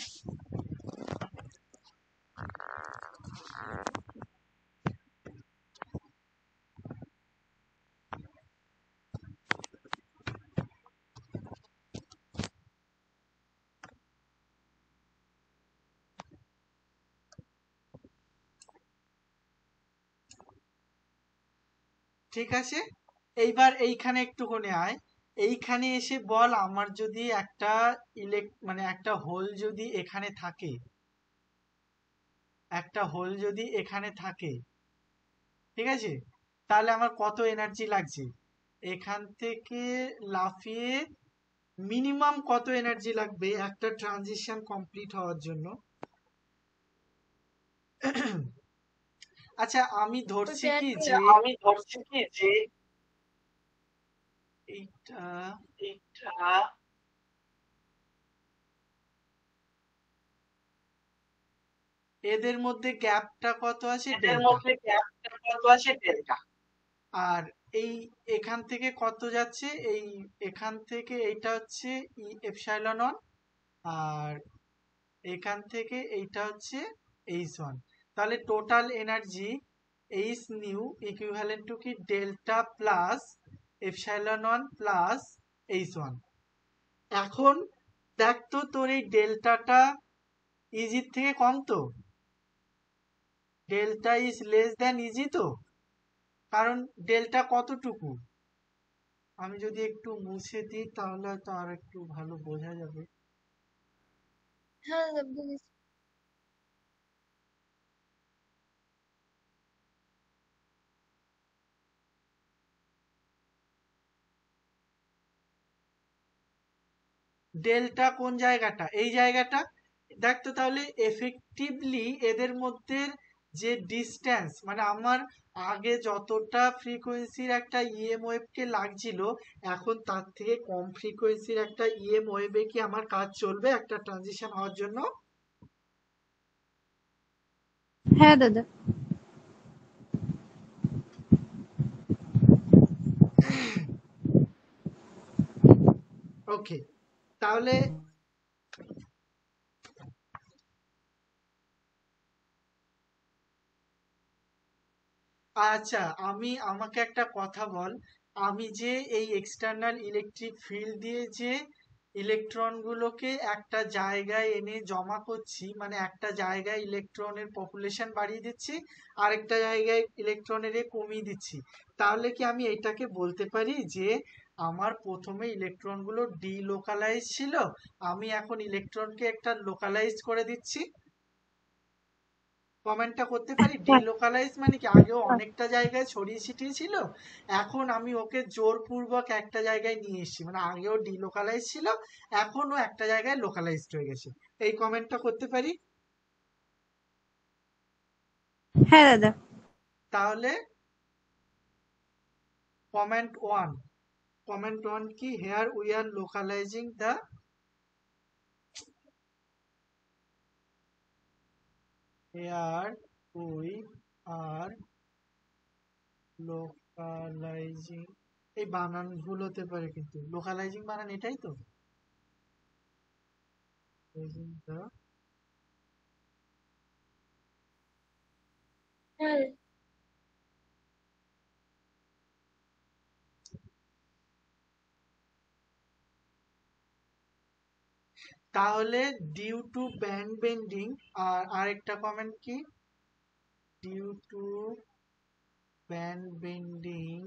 ঠিক আছে, এইবার এইখানে একটুখানি আয়। এইখানে এসে বল, আমার যদি একটা মানে একটা হোল যদি এখানে থাকে, একটা হোল যদি এখানে থাকে, ঠিক আছে, তাহলে আমার কত এনার্জি লাগছে, এখান থেকে লাফিয়ে মিনিমাম কত এনার্জি লাগবে একটা ট্রানজিশন কমপ্লিট হওয়ার জন্য। আচ্ছা, আমি ধরছি কি যে এইটা, এদের মধ্যে গ্যাপটা কত আছে, ডেল্টা। আর এই এখান থেকে কত যাচ্ছে, এই এখান থেকে এইটা হচ্ছে এপসাইলন ওয়ান, আর এখান থেকে এইটা হচ্ছে এইচ ওয়ান। তাহলে total energy h nu equivalent to কি, delta plus epsilon one plus h one. এখন দেখ তো তোর এই ডেল্টাটা ইজির থেকে কম তো, delta is less than easy তো, কারণ ডেল্টা কতটুকু, আমি যদি একটু মুছে দিই তাহলে হয়তো আর একটু ভালো বোঝা যাবে। হ্যাঁ দাদা বুঝেছি। ডেল্টা কোন জায়গাটা, এই জায়গাটা। দেখ তো তাহলে এফেক্টিভলি এদের মধ্যে যে ডিস্টেন্স, মানে আমার আগে যতটা ফ্রিকোয়েন্সির একটা ইএম ওয়েভকে লাগছিল, এখন তার থেকে কম ফ্রিকোয়েন্সির একটা ইএম ওয়েভে কি আমার কাজ চলবে একটা ট্রানজিশন হওয়ার জন্য। হ্যাঁ দাদা। ওকে, তাহলে আচ্ছা, আমাকে একটা কথা বল, আমি যে এই এক্সটার্নাল ইলেকট্রিক ফিল্ড দিয়ে যে ইলেকট্রন গুলোকে একটা জায়গায় এনে জমা করছি, মানে একটা জায়গায় ইলেকট্রনের পপুলেশন বাড়িয়ে দিচ্ছি, আরেকটা জায়গায় ইলেকট্রনের কমিয়ে দিচ্ছি, তাহলে কি আমি এটাকে বলতে পারি যে আমার প্রথমে ইলেকট্রনগুলো ডিলোকালাইজ ছিল, আমি এখন ইলেকট্রনকে একটা লোকালাইজ করে দিচ্ছি। কমেন্টটা করতে পারি, ডিলোকালাইজ মানে কি আগেও অনেকটা জায়গায় ছড়িয়ে ছিটিয়ে ছিল, এখন আমি ওকে জোরপূর্বক একটা জায়গায় নিয়ে এসেছি, মানে আগেও ডিলোকালাইজ ছিল, এখনও একটা জায়গায় লোকালাইজড হয়ে গেছে। এই কমেন্টটা করতে পারি। হ্যাঁ দাদা। তাহলে কমেন্ট ওয়ান, কমেন্ট ওয়ান কি, here we are localising the, here we are localising, এই বানান ভুল হতে পারে কিন্তু লোকালাইজিং বানান এটাই তো, the, হ্যাঁ। তাহলে ডিউ টু ব্যান্ড বেন্ডিং, আর আরেকটা কমেন্ট কি, due to band bending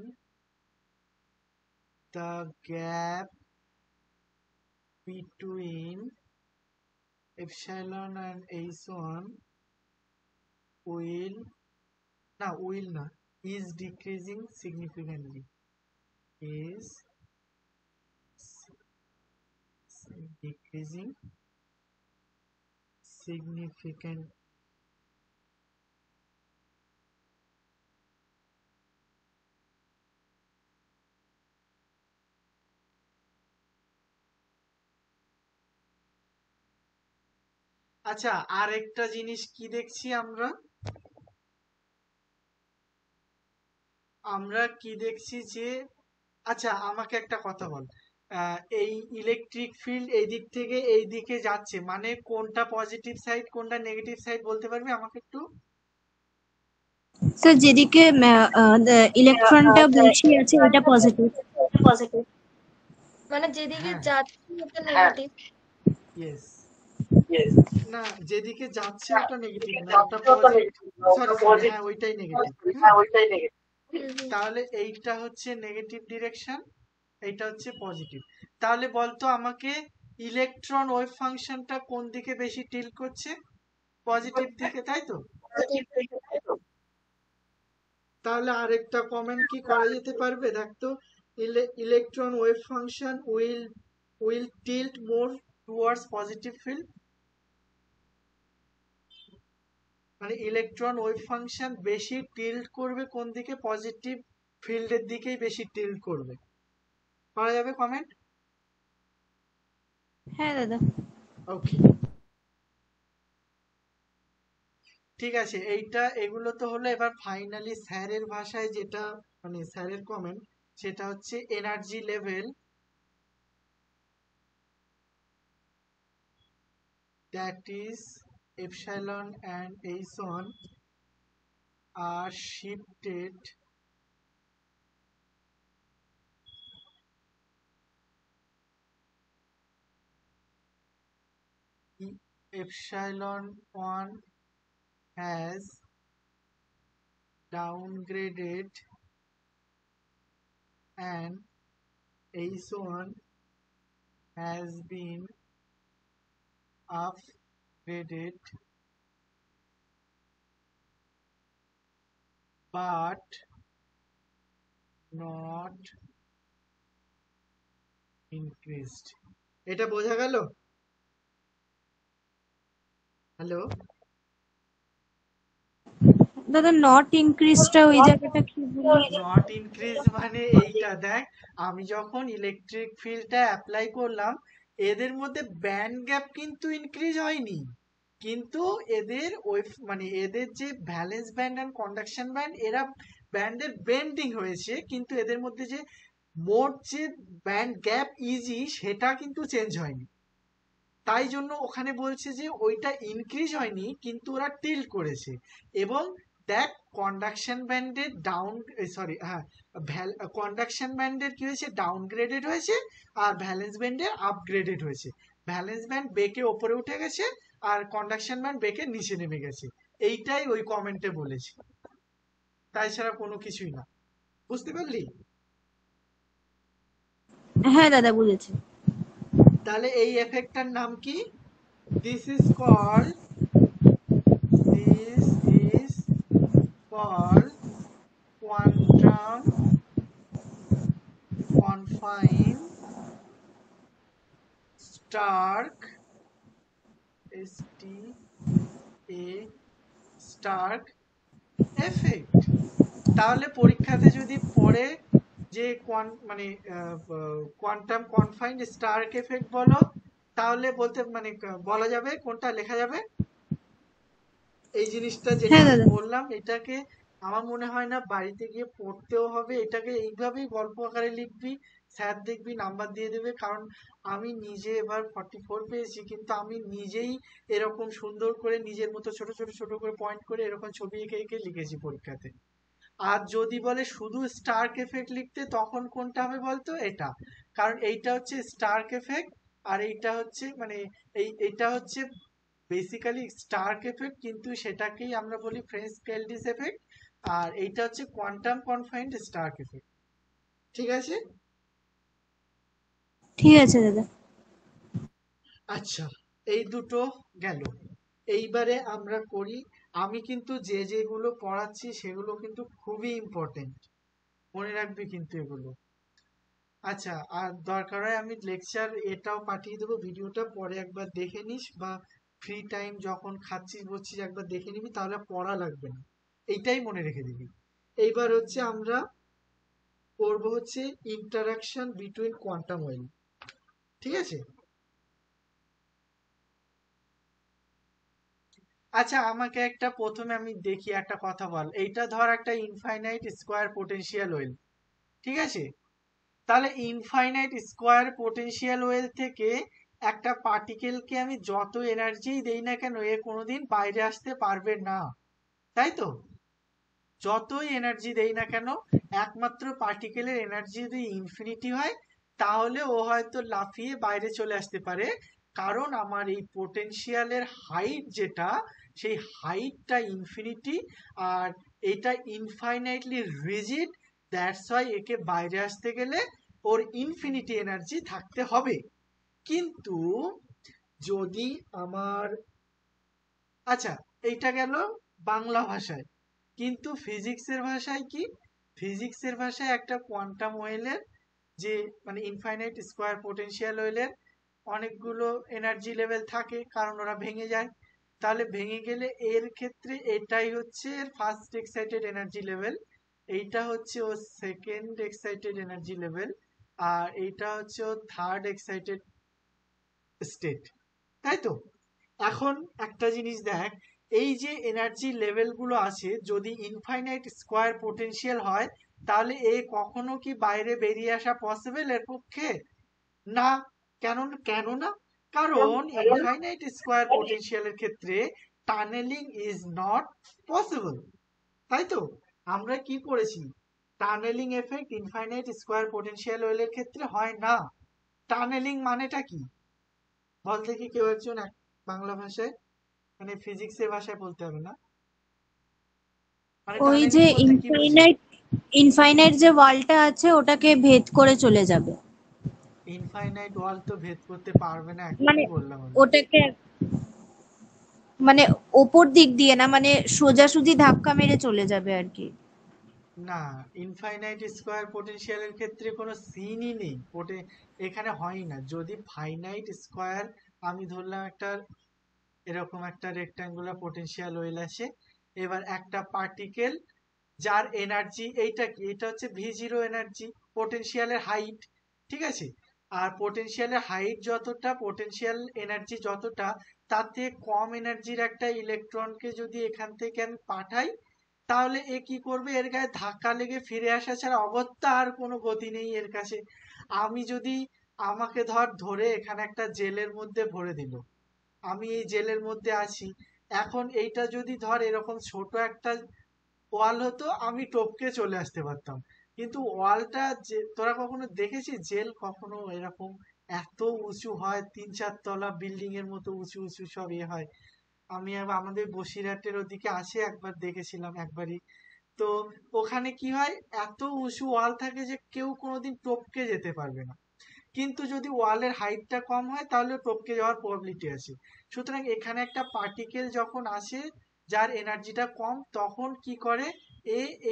the gap between epsilon and h1 will, না will না, is decreasing significantly, is decreasing significant. আচ্ছা, আরেকটা জিনিস কি দেখছি আমরা, আমরা কি দেখছি যে, আচ্ছা আমাকে একটা কথা বল, এই ইলেকট্রিক ফিল্ড এই দিক থেকে এই দিকে যাচ্ছে, মানে কোনটা পজিটিভ সাইড কোনটা নেগেটিভ সাইড বলতে পারবি আমাকে একটু? স্যার যেদিকে ইলেকট্রনটা বেশি আছে ওটা পজিটিভ। পজিটিভ মানে যেদিকে হ্যাঁ, যাচ্ছে ওটা নেগেটিভ। ইয়েস, না যেদিকে যাচ্ছে ওটা নেগেটিভ না, ওটা পজিটিভ, সরি সরি, হ্যাঁ ওইটাই নেগেটিভ। হ্যাঁ, তাহলে এইটা হচ্ছে নেগেটিভ ডিরেকশন, এইটা হচ্ছে পজিটিভ। তাহলে বলতো আমাকে, ইলেকট্রন ওয়েভ ফাংশনটা কোন দিকে বেশি টিল্ট করছে? পজিটিভ দিকে, তাই তো? তাহলে আরেকটা কমেন্ট কি করা যেতে পারবে, দেখতো, electron wave function will tilt more towards positive field, মানে ইলেকট্রন ওয়েভ ফাংশন বেশি টিল্ট করবে কোন দিকে? পজিটিভ ফিল্ডের দিকেই বেশি টিল্ট করবে। করা যাবে কমেন্ট? হ্যাঁ দাদা। ওকে, ঠিক আছে, এগুলো তো হলো। এবার ফাইনালি স্যারের ভাষায় যেটা, মানে স্যারের কমেন্ট, সেটা হচ্ছে energy level that is epsilon and h1 are shifted epsilon 1 has downgraded and h1 has been upgraded, but not increased. এটা বোঝা গেল? হ্যালো, দাদা নট ইনক্রিজটা ওই জায়গাটা কি বলুন? নট ইনক্রিজ মানে এইটা দেখ, আমি যখন ইলেকট্রিক ফিল্ডটা অ্যাপ্লাই করলাম, এদের মধ্যে ব্যান্ড গ্যাপ কিন্তু ইনক্রিজ হয়নি, কিন্তু এদের ওই মানে এদের যে valence band and conduction band, এরা ব্যান্ডের বেন্ডিং হয়েছে, কিন্তু এদের মধ্যে যে মোট যে ব্যান্ড গ্যাপ ইজি সেটা কিন্তু চেঞ্জ হয়নি। তাই জন্য ওখানে বলছে যে ওইটা ইনক্রিজ হয়নি, কিন্তু ওরা টিল্ট করেছে। এবং দেখ, কন্ডাকশন ব্যান্ডের ডাউন, সরি হ্যাঁ, কন্ডাকশন ব্যান্ডের কি হয়েছে, ডাউনগ্রেডেড হয়েছে, আর ভ্যালেন্স ব্যান্ডের আপগ্রেডেড হয়েছে। ভ্যালেন্স ব্যান্ড বেঁকে ওপরে উঠে গেছে, আর কন্ডাকশন ব্যান্ড বেঁকে নিচে নেমে গেছে। এইটাই ওই কমেন্টে বলেছে, তাই ছাড়া কোনো কিছুই না। বুঝতে পারলি? হ্যাঁ দাদা বুঝেছি। তাহলে এই এফেক্টটার নাম কি? This is called this is called quantum confined stark STA stark effect. তাহলে পরীক্ষাতে যদি পড়ে যে মানে কোয়ান্টাম কনফাইন্ড স্টার্ক এফেক্ট বলো, তাহলে বলতে মানে বলা যাবে কোনটা লেখা যাবে। এই জিনিসটা যেটা হ্যাঁ আমি দাদা। বললাম এটাকে আমার মনে হয় না বাড়িতে গিয়ে পড়তেও হবে, এটাকে এইভাবেই গল্প আকারে লিখবি, স্যার দেখবি নাম্বার দিয়ে দেবে। কারণ আমি নিজে এবার 44 পেয়েছি, কিন্তু আমি নিজেই এরকম সুন্দর করে নিজের মতো ছোট ছোট ছোট করে পয়েন্ট করে এরকম ছবি এঁকে এঁকে লিখেছি পরীক্ষাতে। আর যদি বলে শুধু স্টার্ক এফেক্ট লিখতে, তখন কোনটা হবে বলতো? এটা। কারণ এইটা হচ্ছে স্টার্ক এফেক্ট, আর এইটা হচ্ছে মানে এইটা হচ্ছে বেসিক্যালি স্টার্ক এফেক্ট, কিন্তু সেটাকেই আমরা বলি ফ্রেঞ্চ কেলডিস এফেক্ট। আর এইটা হচ্ছে কোয়ান্টাম কনফাইন্ড স্টার্ক এফেক্ট। ঠিক আছে? ঠিক আছে দাদা। আচ্ছা, এই দুটো গেল। এইবারে আমরা করি, আমি কিন্তু যে যেগুলো পড়াচ্ছি সেগুলো কিন্তু খুবই ইম্পর্টেন্ট, মনে রাখবি কিন্তু এগুলো। আচ্ছা, আর দরকার হয় আমি লেকচার এটাও পাঠিয়ে দেবো, ভিডিওটা পরে একবার দেখে নিস, বা ফ্রি টাইম যখন খাচ্ছিস বসছিস একবার দেখে নিবি, তাহলে পড়া লাগবে না। এইটাই মনে রেখে দিবি। এইবার হচ্ছে আমরা করবো হচ্ছে ইন্টারাকশন বিটুইন কোয়ান্টাম ওয়েভ। ঠিক আছে? আচ্ছা, আমাকে একটা প্রথমে আমি দেখি একটা কথা বল। এইটা ধর একটা ইনফাইনাইট স্কোয়ার পোটেনশিয়াল ওয়েভ, ঠিক আছে? তাহলে ইনফাইনাইট স্কোয়ার পোটেনশিয়াল ওয়েভ থেকে একটা পার্টিকেলকে আমি যত এনার্জি দেই না কেন, এ কোনোদিন বাইরে আসতে পারবে না, তাই তো? যতই এনার্জি দেই না কেন, একমাত্র পার্টিকেলের এনার্জি যদি ইনফিনিটি হয়, তাহলে ও হয়তো লাফিয়ে বাইরে চলে আসতে পারে। কারণ আমার এই পোটেনশিয়ালের হাইট যেটা, সেই হাইটটা ইনফিনিটি, আর এটা ইনফাইনাইটলি রিজিড। দ্যাটস ওয়াই একে বাইরে আসতে গেলে ওর ইনফিনিটি এনার্জি থাকতে হবে। কিন্তু যদি আমার, আচ্ছা, এইটা গেল বাংলা ভাষায়। কিন্তু ফিজিক্সের ভাষায় কি? ফিজিক্সের ভাষায় একটা কোয়ান্টাম ওয়েলের যে মানে ইনফাইনাইট স্কোয়ার পোটেনশিয়াল ওয়েলের অনেকগুলো এনার্জি লেভেল থাকে, কারণ ওরা ভেঙে যায়। তাহলে ভেঙে গেলে এর ক্ষেত্রে এটাই হচ্ছে এর ফার্স্ট এক্সাইটেড এনার্জি লেভেল, এইটা হচ্ছে ওর সেকেন্ড এক্সাইটেড এনার্জি লেভেল, আর এইটা হচ্ছে ওর থার্ড এক্সাইটেড স্টেট, তাই তো? এখন একটা জিনিস দেখ, এই যে এনার্জি লেভেলগুলো আছে, যদি ইনফাইনাইট স্কোয়ার পোটেনশিয়াল হয়, তাহলে এ কখনো কি বাইরে বেরিয়ে আসা পসিবল এর পক্ষে? না। কেন? কেন না? কারণ ইনফাইনাইট স্কোয়ার পোটেনশিয়ালের ক্ষেত্রে টানেলিং ইজ নট পসিবল, তাই তো? আমরা কি করেছি? Tunnelling effect infinite square potential ওয়েলের ক্ষেত্রে হয় না। টানেলিং মানেটা কি বল দেখি কেউ একজন, বাংলা ভাষায়, মানে ফিজিক্সের ভাষায় বলতে হবে না, মানে ওই টানেলিং যে বলতে কি বুঝি? ইনফাইনাইট যে ওয়ালটা আছে ওটাকে ভেদ করে চলে যাবে। ইনফাইনাইট ওয়াল তো ভেদ করতে পারবে না, মানে এক্ষুনি বললাম আমি। ওটাকে মানে ওপর দিক দিয়ে না, মানে সোজাসুজি ধাক্কা মেরে চলে যাবে আর কি। না, ইনফাইনাইট স্কোয়ার পোটেনশিয়ালের ক্ষেত্রে কোনো সিনই নেই, এখানে হয় না। যদি ফাইনাইট স্কোয়ার, আমি ধরলাম একটা এরকম একটা রেক্ট্যাঙ্গুলার পোটেনশিয়াল ওয়েল আছে, এবার একটা পার্টিকেল যার এনার্জি, এইটা কি, এটা হচ্ছে V0 এনার্জি, পোটেনশিয়ালের হাইট, ঠিক আছে? আর পোটেনশিয়ালের হাইট যতটা, পোটেনশিয়াল এনার্জি যতটা, তাতে কম এনার্জির একটা ইলেকট্রনকে যদি এখান থেকে আমি পাঠাই, তাহলে এ কি করবে? এর গায়ে ধাক্কা লেগে ফিরে আসা ছাড়া অগত্যা আর কোনো গতি নেই এর কাছে। আমি যদি, আমাকে ধরে এখানে একটা জেলের মধ্যে ভরে দিল, আমি এই জেলের মধ্যে আছি, এখন এইটা যদি ধর এরকম ছোট একটা ওয়াল হতো, আমি টপকে চলে আসতে পারতাম। কিন্তু ওয়ালটা, যে তোরা কখনো দেখেছিস জেল কখনো এরকম এত উঁচু হয়, 3-4 তলা বিল্ডিং এর মতো উঁচু উঁচু সব হয়? আমি আমাদের বসিরহাটের ওদিকে আসে একবার দেখেছিলাম একবারই। তো ওখানে কি হয়, এত উঁচু ওয়াল থাকে যে কেউ কোনোদিন টপকে যেতে পারবে না। কিন্তু যদি ওয়ালের হাইটটা কম হয় তাহলে টপকে যাওয়ার প্রবাবিলিটি আছে। সুতরাং এখানে একটা পার্টিকেল যখন আসে যার এনার্জিটা কম, তখন কি করে,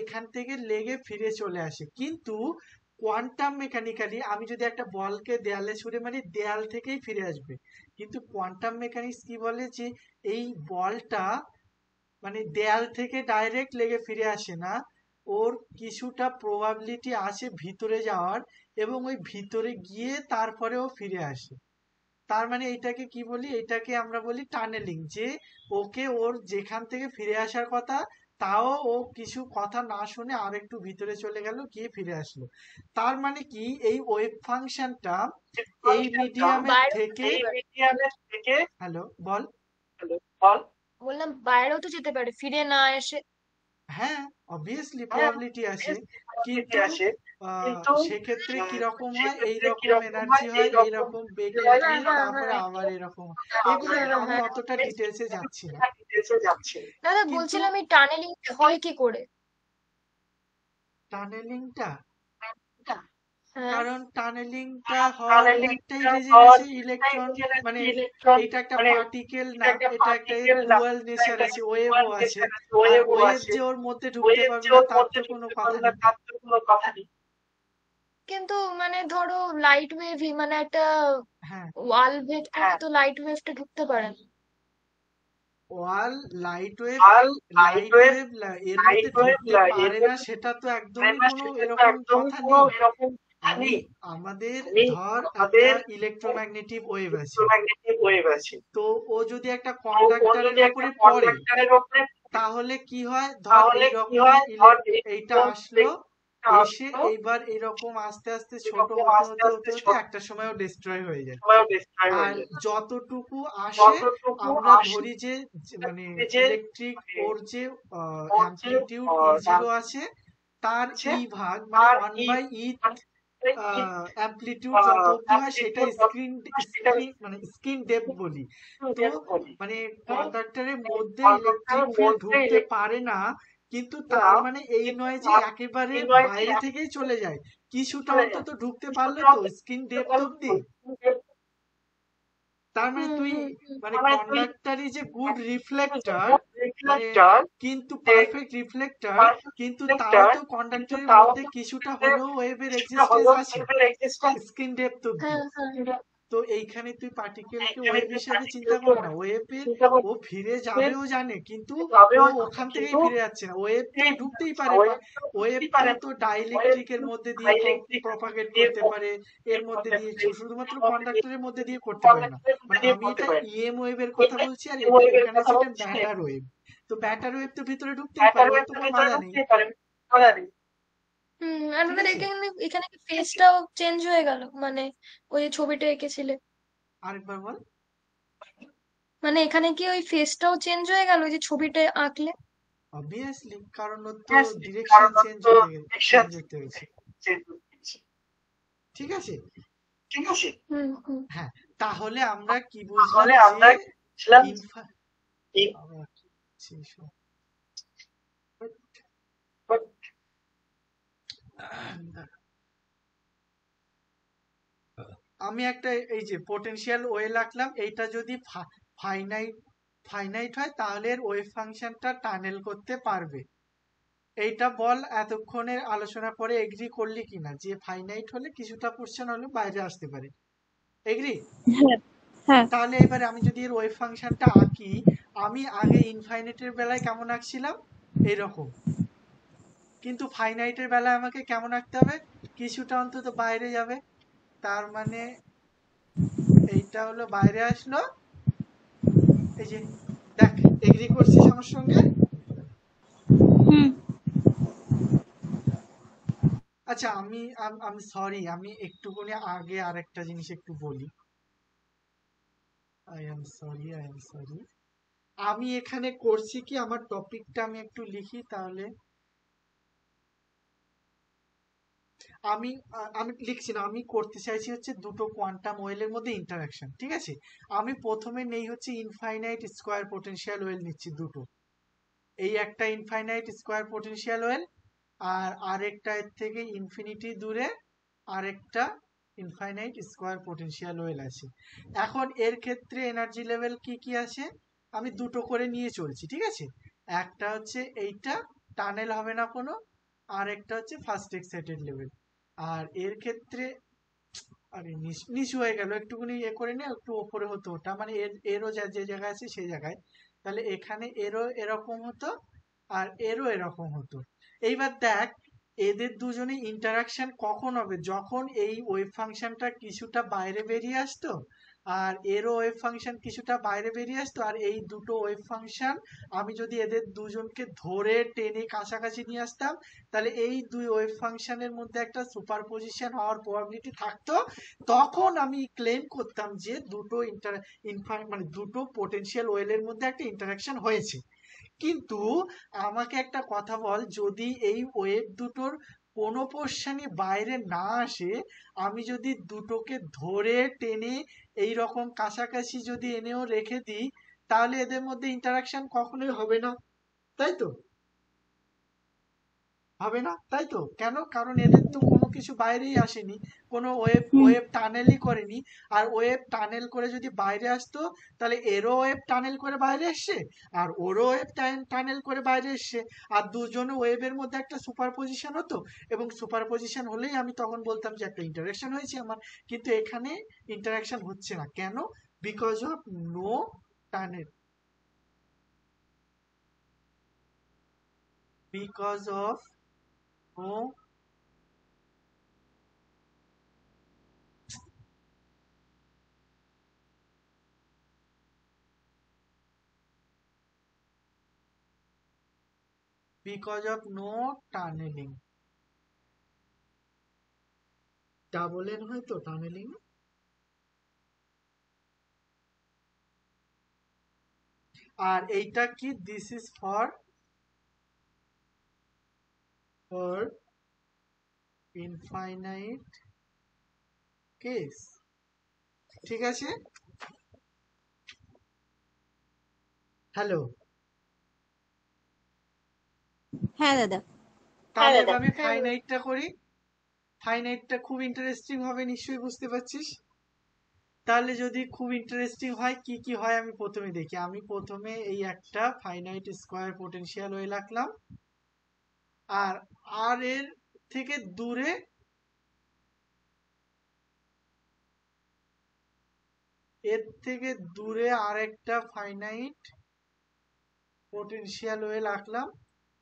এখান থেকে লেগে ফিরে চলে আসে। কিন্তু কোয়ান্টাম মেকানিক্যালি আমি যদি একটা বলকে দেয়ালে ছুঁড়ে মারি, দেয়াল থেকেই ফিরে আসবে। কিন্তু কোয়ান্টাম মেকানিক্স কি বলে যে এই বলটা মানে দেয়াল থেকে ডাইরেক্ট লেগে ফিরে আসে না, ওর কিছুটা প্রবাবিলিটি আছে ভিতরে যাওয়ার, এবং ওই ভিতরে গিয়ে তারপরে ও ফিরে আসে। তার মানে এটাকে কি বলি, এটাকে আমরা বলি টানেলিং, যে ওকে ওর যেখান থেকে ফিরে আসার কথা তাও ও কিছু কথা না শুনে আর একটু ভিতরে চলে গেল, গিয়ে ফিরে আসলো। তার মানে কি এই ওয়েভ ফাংশনটা এই মিডিয়ামের বাইরেও তো থেকে, যেতে পারে। হ্যালো বল। বললাম বাইরেও তো যেতে পারে ফিরে না এসে। হ্যাঁ, অবভিয়াসলি প্রবাবিলিটি আছে, কিন্তু সেক্ষেত্রে কিরকম হয়, এইরকম এনার্জি হয়, এইরকম বেগে হ্যাঁ গিয়ে হ্যাঁ তারপরে হ্যাঁ আবার এরকম এগুলো হ্যাঁ হ্যাঁ আমি হ্যাঁ। অতটা ডিটেলসে যাচ্ছি না। দাদা কিন্তু বলছিলাম এই টানেলিং হয় কি করে? টানেলিংটা, হ্যাঁ কারণ টানেলিংটা হওয়ার একটাই রিজন আছে, ইলেকট্রন মানে এটা একটা পার্টিকেল না, এটা একটা ডুয়াল নেচার আছে, ওয়েভও আছে। আর ওয়েভ যে ওর মধ্যে ঢুকতে পারবে না তার তো কোনো কথা নেই। কিন্তু মানে ধরো লাইট ওয়েভই মানে একটা হ্যাঁ, ওয়াল ভেদ করে তো লাইট ওয়েভটা ঢুকতে পারে না। ওয়াল লাইট ওয়েভ, এর মধ্যে ঢুকতে পারে না সেটা তো একদমই কোনো এরকম কথা নেই। আমি আমাদের ধর একটা ইলেকট্রোম্যাগনেটিক ওয়েভ আছে, তো ও যদি একটা কন্ডাক্টরের উপরে পড়ে তাহলে কি হয়, ধর এইরকম এইটা আসলো, এসে এইবার এরকম আস্তে আস্তে ছোট হতে হতে হতে হতে একটা সময় ও ডিস্ট্রয় হয়ে যায়। আর যতটুকু আসে আমরা ধরি যে মানে ইলেকট্রিক ওর যে অ্যামপ্লিটিউড E0 আছে, তার ভাগ মানে 1/e অ্যামপ্লিটিউড যত অবধি হয় সেটা স্ক্রিন মানে স্ক্রিন ডেপথ বলি। তো মানে কন্ডাক্টরের মধ্যে ইলেকট্রিক ফিল্ড ঢুকতে পারে না, কিন্তু তার মানে এই নয় যে একেবারে বাইরে থেকেই চলে যায়, কিছুটা অন্তত ঢুকতে পারলো তো স্ক্রিন ডেপথ অবধি। তার মানে তুই মানে conductor is a good reflector, মানে কিন্তু পারফেক্ট রিফ্লেক্টর, কিন্তু তাও তো কন্ডাক্টরের মধ্যে কিছুটা হলেও ওয়েভের এক্সিস্টেন্স আছে স্ক্রিন ডেপথ অবধি। হ্যাঁ হ্যাঁ। তো এইখানে তুই পার্টিকেলকে ওয়েভ হিসেবে চিন্তা কর না, ওয়েভের ও ফিরে যাবেও জানে, কিন্তু ও ওখান থেকেই ফিরে যাচ্ছে না, ওয়েভ তো ঢুকতেই পারে, ওয়েভ তো ডাইইলেকট্রিকের মধ্যে দিয়ে প্রপাগেট করতে পারে, এর মধ্যে দিয়ে, শুধুমাত্র কন্ডাক্টরের মধ্যে দিয়ে করতে পারে না। মানে আমি এটা ইএম ওয়েভের কথা বলছি, আর এখানে হচ্ছে এটা ব্যাটার ওয়েভ। তো ব্যাটার ওয়েভ তো ভিতরে ঢুকতেই পারে, ওর তো কোনো বাধা নেই। আর ঠিক দাদা আছে, এখানে এখানে কি ফেসটাও চেঞ্জ হয়ে গেল মানে ওই যে ছবিটা এঁকেছিলে? আরেকবার বল। মানে এখানে কি ওই ফেসটাও চেঞ্জ হয়ে গেল ওই যে ছবিটা আঁকলে? অবভিয়াসলি, কারণ ওর তো ডিরেকশন চেঞ্জ হতে হয়েছে। ঠিক আছে, হুম হুম। হ্যাঁ, তাহলে আমরা কি বুঝলাম যে ইনফা- আবার কি সব- আমি একটা এই যে পোটেনশিয়াল ওয়েল আঁকলাম, এইটা যদি ফাইনাইট ফাইনাইট হয় তাহলে এর ওয়েভ ফাংশনটা টানেল করতে পারবে। এইটা বল এতক্ষণের আলোচনা পরে এগ্রি করলি কিনা যে ফাইনাইট হলে কিছুটা পোর্শন হলে বাইরে আসতে পারে? এগ্রি? হ্যাঁ হ্যাঁ। তাহলে এবারে আমি যদি এর ওয়েভ ফাংশনটা আঁকি, আমি আগে ইনফাইনাইটের বেলায় কেমন আঁকছিলাম, এইরকম, কিন্তু ফাইনাইটের বেলায় আমাকে কেমন আঁকতে হবে, কিছুটা অন্তত বাইরে যাবে। তার মানে এইটা হলো বাইরে আসলো, এই যে দেখ, এগ্রি করছিস আমার সঙ্গে? হুম। আচ্ছা, আমি সরি, আমি একটুখানি আগে আরেকটা জিনিস একটু বলি। I am sorry. আমি এখানে করছি কি, আমার টপিকটা আমি একটু লিখি তাহলে। আমি আমি লিখছি না, আমি করতে চাইছি হচ্ছে দুটো কোয়ান্টাম ওয়েলের মধ্যে ইন্টারাকশন। ঠিক আছে, আমি প্রথমে নেই হচ্ছে ইনফাইনাইট স্কোয়ার পোটেনশিয়াল ওয়েল নিচ্ছি দুটো। এই একটা ইনফাইনাইট স্কোয়ার পোটেনশিয়াল ওয়েল, আর আরেকটা এর থেকে ইনফিনিটি দূরে আরেকটা ইনফাইনাইট স্কোয়ার পোটেনশিয়াল ওয়েল আছে। এখন এর ক্ষেত্রে এনার্জি লেভেল কি কি আছে, আমি দুটো করে নিয়ে চলছি, ঠিক আছে। একটা হচ্ছে এইটা, টানেল হবে না কোনো, আর একটা হচ্ছে ফার্স্ট এক্সাইটেড লেভেল। আর এর ক্ষেত্রে আরে নিচু হয়ে গেল, একটুখানি করে নে, একটু ওপরে হতো ওটা, মানে এরও যে জায়গায় আছে সেই জায়গায়। তাহলে এখানে এরও এরকম হতো আর এরও এরকম হতো। এইবার দেখ এদের দুজনে ইন্টারাকশন কখন হবে, যখন এই ওয়েভ ফাংশনটা কিছুটা বাইরে বেরিয়ে আসতো আর এরও ওয়েভ ফাংশন কিছুটা বাইরে বেরিয়ে আসতো, আর এই দুটো ওয়েভ ফাংশন আমি যদি এদের দুজনকে ধরে টেনে কাছাকাছি নিয়ে আসতাম, তাহলে এই দুই ওয়েভ ফাংশনের মধ্যে একটা সুপারপজিশন হওয়ার প্রবাবিলিটি থাকতো। তখন আমি ক্লেম করতাম যে দুটো মানে দুটো পোটেনশিয়াল ওয়েলের মধ্যে একটা ইন্টারাকশন হয়েছে। কিন্তু আমাকে একটা কথা বল, যদি এই ওয়েভ দুটোর কোনো পোর্শনই বাইরে না আসে, আমি যদি দুটোকে ধরে টেনে এই রকম কাছাকাছি যদি এনেও রেখে দিই, তাহলে এদের মধ্যে ইন্টারাকশন কখনোই হবে না, তাই তো? হবে না, তাই তো? কেন? কারণ এদের তো কোনো কিছু বাইরেই আসেনি, কোনো ওয়েভ হুম। ওয়েভ টানেলই করেনি। আর ওয়েভ টানেল করে যদি বাইরে আসতো, তাহলে এরও ওয়েভ টানেল করে বাইরে এসছে আর ওরও ওয়েভ টানেল করে বাইরে এসছে, আর দুজনে ওয়েভের মধ্যে একটা সুপারপজিশন হতো, এবং সুপারপজিশন হলেই আমি তখন বলতাম যে একটা ইন্টারাকশন হয়েছে আমার। কিন্তু এখানে ইন্টারাকশন হচ্ছে না, কেন? Because of no tunnel, because of no because of no tunneling. Double N হয় তো টানেলিং। আর এইটা কি, this is for for infinite case, ঠিক আছে। হ্যালো, হ্যাঁ দাদা। তাহলে এবার আমি ফাইনাইটটা করি। ফাইনাইটটা খুব ইন্টারেস্টিং হবে নিশ্চয়ই, বুঝতে পারছিস। তাহলে যদি খুব ইন্টারেস্টিং হয়, কি কি হয় আমি প্রথমে দেখি। আমি প্রথমে এই একটা ফাইনাইট স্কোয়ার পোটেনশিয়াল ওয়েল রাখলাম, আর আর এর থেকে দূরে আরেকটা ফাইনাইট পোটেনশিয়াল ওয়েল আঁকলাম।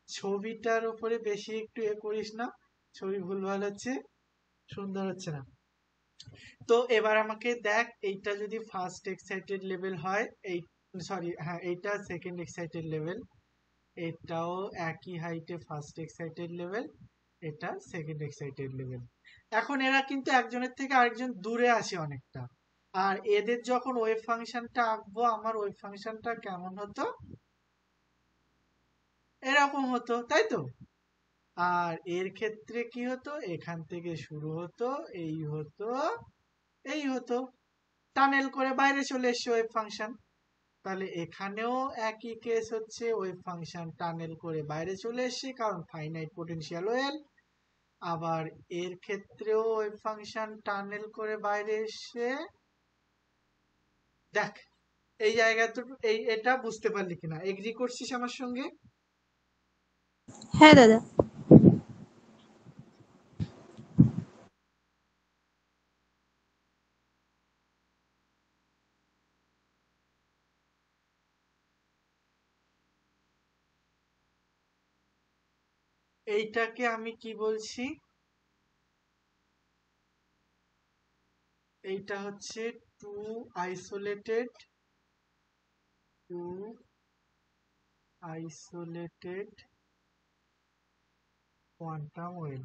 ছবিটার উপরে বেশি একটু করিস না, ছবি ভুলভাল হচ্ছে, সুন্দর হচ্ছে না। তো এবার আমাকে দেখ, এইটা যদি ফার্স্ট এক্সাইটেড লেভেল হয়, এই সরি হ্যাঁ এইটা সেকেন্ড এক্সাইটেড লেভেল, এটাও একই হাইটে ফার্স্ট এক্সাইটেড লেভেল, এটা সেকেন্ড এক্সাইটেড লেভেল। এখন এরা কিন্তু একজনের থেকে আরেকজন দূরে আসে অনেকটা, আর এদের যখন ওয়েভ ফাংশনটা আঁকবো, আমার ওয়েভ ফাংশনটা কেমন হতো, এরকম হতো, তাই তো? আর এর ক্ষেত্রে কি হতো, এখান থেকে শুরু হতো, এই হতো, এই হতো, টানেল করে বাইরে চলে এসছে ওয়েভ ফাংশন। তাহলে এখানেও একই কেস হচ্ছে, ওয়েভ ফাংশন টানেল করে বাইরে চলে এসছে কারণ ফাইনাইট পোটেনশিয়াল ওয়েল। আবার এর ক্ষেত্রেও ওয়েভ ফাংশন টানেল করে বাইরে এসে, দেখ এই জায়গাটা এটা বুঝতে পারলি কিনা, এগ্রি করছিস আমার সঙ্গে? হ্যাঁ দাদা। এইটাকে আমি কি বলছি, এইটা হচ্ছে two isolated two isolated quantum well.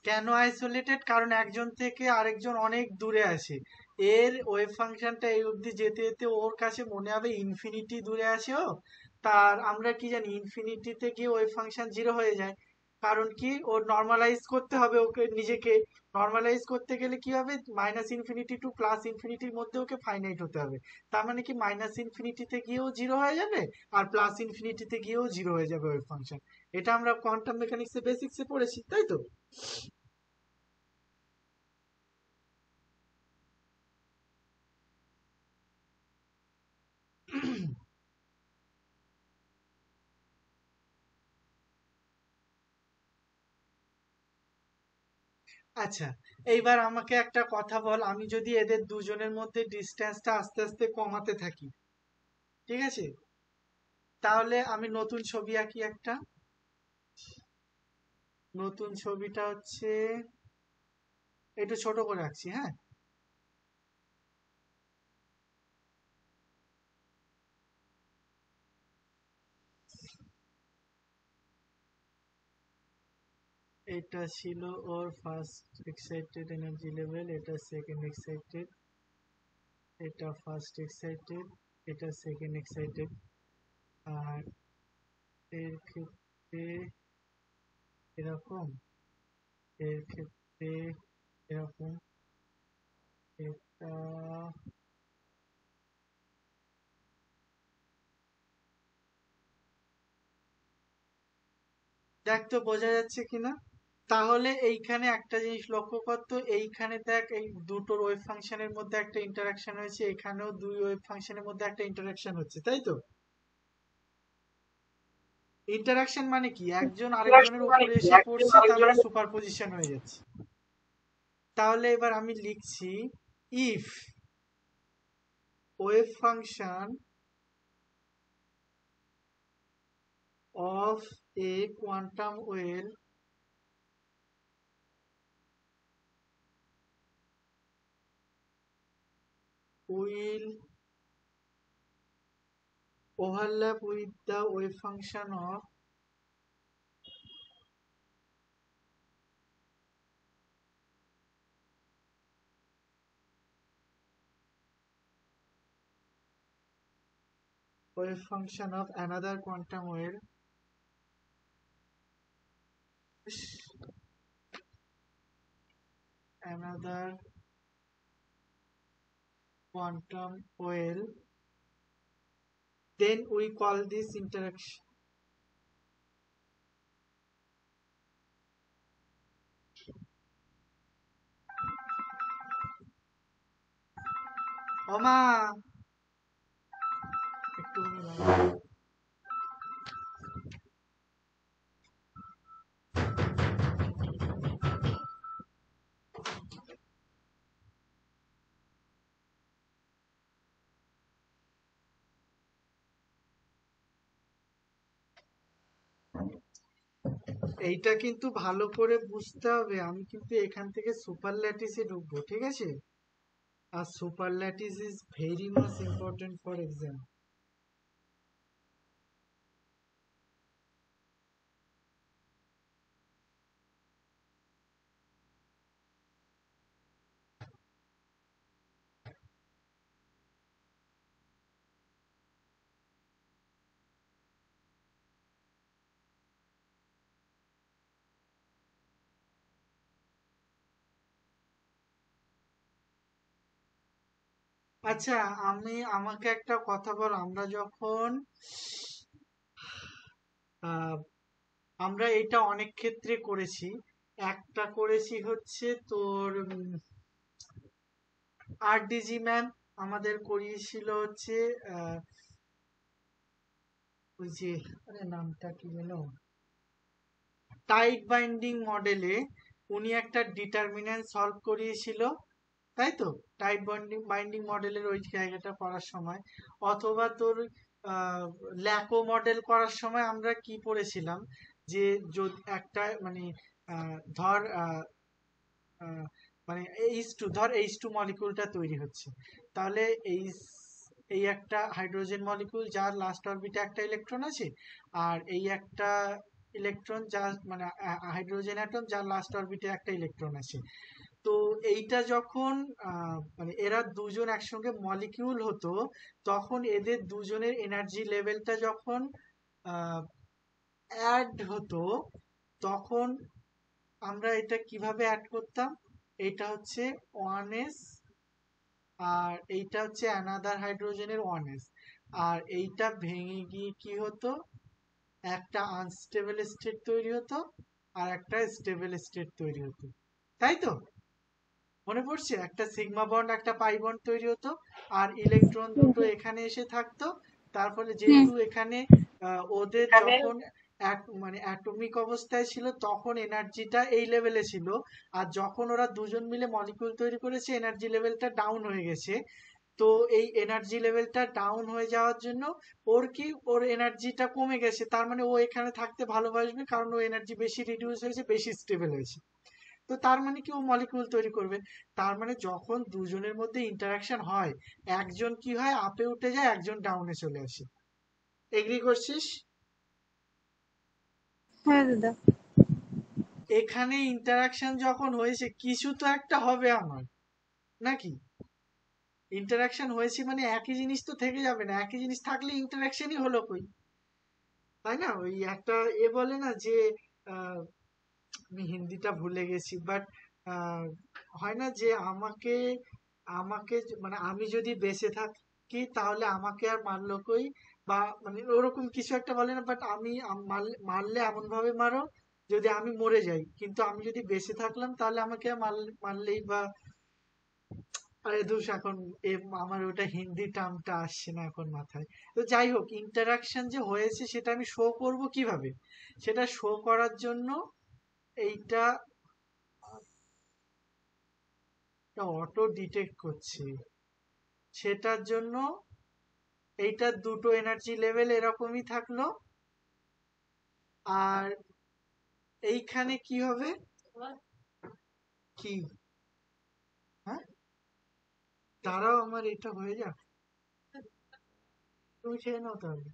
কেন আইসোলেটেড? কারণ একজন থেকে আরেকজন অনেক দূরে আসে, এর ওয়েভ ফাংশনটা এই অবধি যেতে যেতে ওর কাছে মনে হবে ইনফিনিটি দূরে আছে ও। তার আমরা কি জানি ইনফিনিটিতে গিয়ে ওয়েভ ফাংশন জিরো হয়ে যায়, কারণ কি ওর নর্মালাইজ করতে হবে ওকে নিজেকে। নর্মালাইজ করতে গেলে কি হবে, মাইনাস ইনফিনিটি টু প্লাস ইনফিনিটির মধ্যে ওকে ফাইনাইট হতে হবে। তার মানে কি মাইনাস ইনফিনিটিতে গিয়েও জিরো হয়ে যাবে আর প্লাস ইনফিনিটিতে গিয়েও জিরো হয়ে যাবে ওয়েভ ফাংশন। এটা আমরা কোয়ান্টাম মেকানিক্সে বেসিক্সে পড়েছি, তাই তো? আচ্ছা, এইবার আমাকে একটা কথা বল, আমি যদি এদের দুজনের মধ্যে ডিস্টেন্সটা আস্তে আস্তে কমাতে থাকি, ঠিক আছে, তাহলে আমি নতুন ছবি আঁকি একটা। নতুন ছবিটা হচ্ছে, একটু ছোট করে আঁকছি, হ্যাঁ। এটা ছিল ওর ফার্স্ট এক্সাইটেড এনার্জি লেভেল, এটা সেকেন্ড এক্সাইটেড, এটা ফার্স্ট এক্সাইটেড, এটা সেকেন্ড এক্সাইটেড। আর এর ক্ষেত্রে এরকম, এর ক্ষেত্রে এরকম, এটা দেখ তো বোঝা যাচ্ছে কিনা। তাহলে এইখানে একটা জিনিস লক্ষ্য করতো, এইখানে দেখ এই দুটোর ওয়েভ ফাংশনের মধ্যে একটা ইন্টারাকশন হয়েছে, এখানেও দুই ওয়েভ ফাংশনের মধ্যে একটা ইন্টারাকশন হচ্ছে, তাই তো? ইন্টারাকশন মানে কি, একজন আরেকজনের উপরে এসে পড়ছে, তার মানে সুপারপজিশন হয়ে যাচ্ছে। তাহলে এবার আমি লিখছি, if wave function of A quantum well will overlap with the wave function of another quantum wave, another quantum wave, then we call this interaction ওমা একটু এইটা কিন্তু ভালো করে বুঝতে হবে, আমি কিন্তু এখান থেকে সুপারল্যাটিসে ঢুকবো, ঠিক আছে? আর superlattice is very much important for exam. আচ্ছা, আমাকে একটা কথা বল, আমরা যখন আহ, আমরা এটা অনেক ক্ষেত্রে করেছি। একটা করেছি হচ্ছে তোর আরডিজি ম্যাম আমাদের করিয়েছিল হচ্ছে ওই যে, আরে নামটা কি যেন, টাইট বাইন্ডিং মডেলে উনি একটা ডিটারমিন্যান্ট সলভ করিয়েছিল, তাই তো? টাইট বাইন্ডিং বাইন্ডিং মডেলের ওই জায়গাটা করার সময়, অথবা তোর ল্যাকো মডেল করার সময় আমরা কি পড়েছিলাম, যে যদি একটা মানে ধর আহ, মানে এইচ টু মলিকিউলটা তৈরি হচ্ছে, তাহলে এই একটা হাইড্রোজেন মলিকিউল যার লাস্ট অরবিটে একটা ইলেকট্রন আছে, আর এই একটা ইলেকট্রন যার মানে হাইড্রোজেন অ্যাটম যার লাস্ট অরবিটে একটা ইলেকট্রন আছে। তো এইটা যখন মানে এরা দুজন একসঙ্গে মলিকিউল হতো, তখন এদের দুজনের এনার্জি লেভেলটা যখন অ্যাড হতো, তখন আমরা এটা কিভাবে অ্যাড করতাম, এটা হচ্ছে 1s, আর এইটা হচ্ছে অ্যানাদার হাইড্রোজেনের 1s, আর এইটা ভেঙে গিয়ে কি হতো, একটা আনস্টেবল স্টেট তৈরি হতো আর একটা স্টেবল স্টেট তৈরি হতো, তাই তো? মনে পড়ছে? একটা সিগমা বন্ড একটা পাই বন্ড তৈরি হতো আর ইলেকট্রন দুটো এখানে এসে থাকতো। তার ফলে হুম। যেহেতু এখানে ওদের যখন মানে অ্যাটমিক অবস্থায় ছিল তখন এনার্জিটা এই লেভেলে ছিল, আর যখন ওরা দুজন মিলে মলিকিউল তৈরি করেছে এনার্জি লেভেলটা ডাউন হয়ে গেছে। তো এই এনার্জি লেভেলটা ডাউন হয়ে যাওয়ার জন্য ওর এনার্জিটা কমে গেছে, তার মানে ও এখানে থাকতে ভালোবাসবে কারণ ও এনার্জি বেশি রিডিউস হয়েছে, বেশি স্টেবল হয়েছে। তো তার মানে কি ও মলিকিউল তৈরি করবে। তার মানে যখন দুজনের মধ্যে ইন্টারাকশন হয় একজন কি হয় আপে উঠে যায়, একজন ডাউনে চলে আসে। এগ্রি করছিস? হ্যাঁ দাদা। এখানে ইন্টারাকশন যখন হয়েছে কিছু তো একটা হবে আমার, নাকি? ইন্টারাকশন হয়েছে মানে একই জিনিস তো থেকে যাবে না, একই জিনিস থাকলে ইন্টারাকশনই হলো কই, তাই না? ওই একটা বলে না যে আহ, আমি হিন্দিটা ভুলে গেছি, বাট হয় না যে আমাকে আমাকে মানে আমি যদি বেঁচে থাকি তাহলে আমাকে আর মারলো কই, বা মানে ওরকম কিছু একটা বলে না, বাট আমি মারলে এমন ভাবে মারো যদি আমি মরে যাই, কিন্তু আমি যদি বেঁচে থাকলাম তাহলে আমাকে আর মারলেই বা আরে দোষ এখন আমার ওটা হিন্দি টার্মটা আসছে না এখন মাথায়। তো যাই হোক, ইন্টারাকশন যে হয়েছে সেটা আমি শো করব কিভাবে? সেটা শো করার জন্য এইটা অটো ডিটেক্ট করছে, সেটার জন্য এইটা দুটো এনার্জি লেভেল এরকমই থাকলো। আর এইখানে কি হবে? কি? হ্যাঁ, তারাও আমার এটা হয়ে যাক, তুমি খেয়ে নাও তাহলে।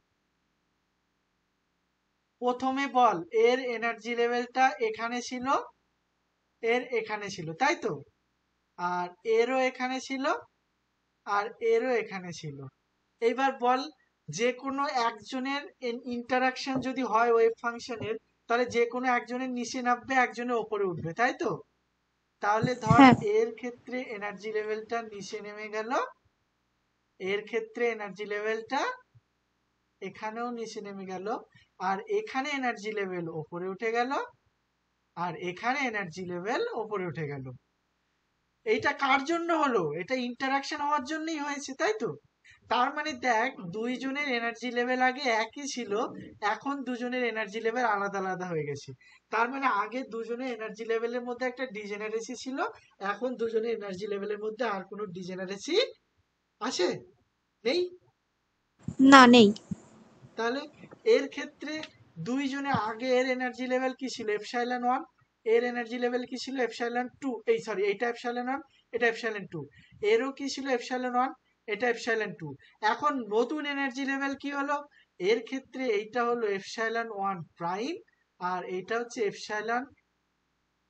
প্রথমে বল, এর এনার্জি লেভেলটা এখানে ছিল, এর এখানে ছিল, তাই তো? আর এরও এখানে ছিল, আর এরও এখানে ছিল। এইবার বল, যে কোনো একজনের ইন্টারাকশন যদি হয় ওয়েভ ফাংশনের, তাহলে যে কোনো একজনের নিচে নামবে, একজনের ওপরে উঠবে, তাই তো? তাহলে ধর হ্যাঁ। এর ক্ষেত্রে এনার্জি লেভেলটা নিচে নেমে গেল, এর ক্ষেত্রে এনার্জি লেভেলটা এখানেও নিচে নেমে গেল, আর এখানে এনার্জি লেভেল ওপরে উঠে গেল, আর এখানে এনার্জি লেভেল ওপরে উঠে গেল। এইটা কার জন্য হলো? এটা ইন্টারাকশন হওয়ার জন্যই হয়েছে, তাই তো? তার মানে দেখ, দুইজনের এনার্জি লেভেল আগে একই ছিল, এখন দুজনের এনার্জি লেভেল আলাদা আলাদা হয়ে গেছে। তার মানে আগে দুজনের এনার্জি লেভেলের মধ্যে একটা ডিজেনারেসি ছিল, এখন দুজনের এনার্জি লেভেলের মধ্যে আর কোনো ডিজেনারেসি আছে? নেই? না, নেই। তাহলে এর ক্ষেত্রে দুইজনে আগে এর এনার্জি লেভেল কি ছিল? Epsilon one. এর এনার্জি লেভেল কি ছিল? Epsilon two. এই সরি, এটা এপসাইলন ওয়ান, এটা এপসাইলন টু। এরও কি ছিল? এপসাইলন ওয়ান, এটা এপসাইলন টু। এখন নতুন এনার্জি লেভেল কি হলো? এর ক্ষেত্রে এইটা হলো এপসাইলন ওয়ান প্রাইম, আর এইটা হচ্ছে এপসাইলন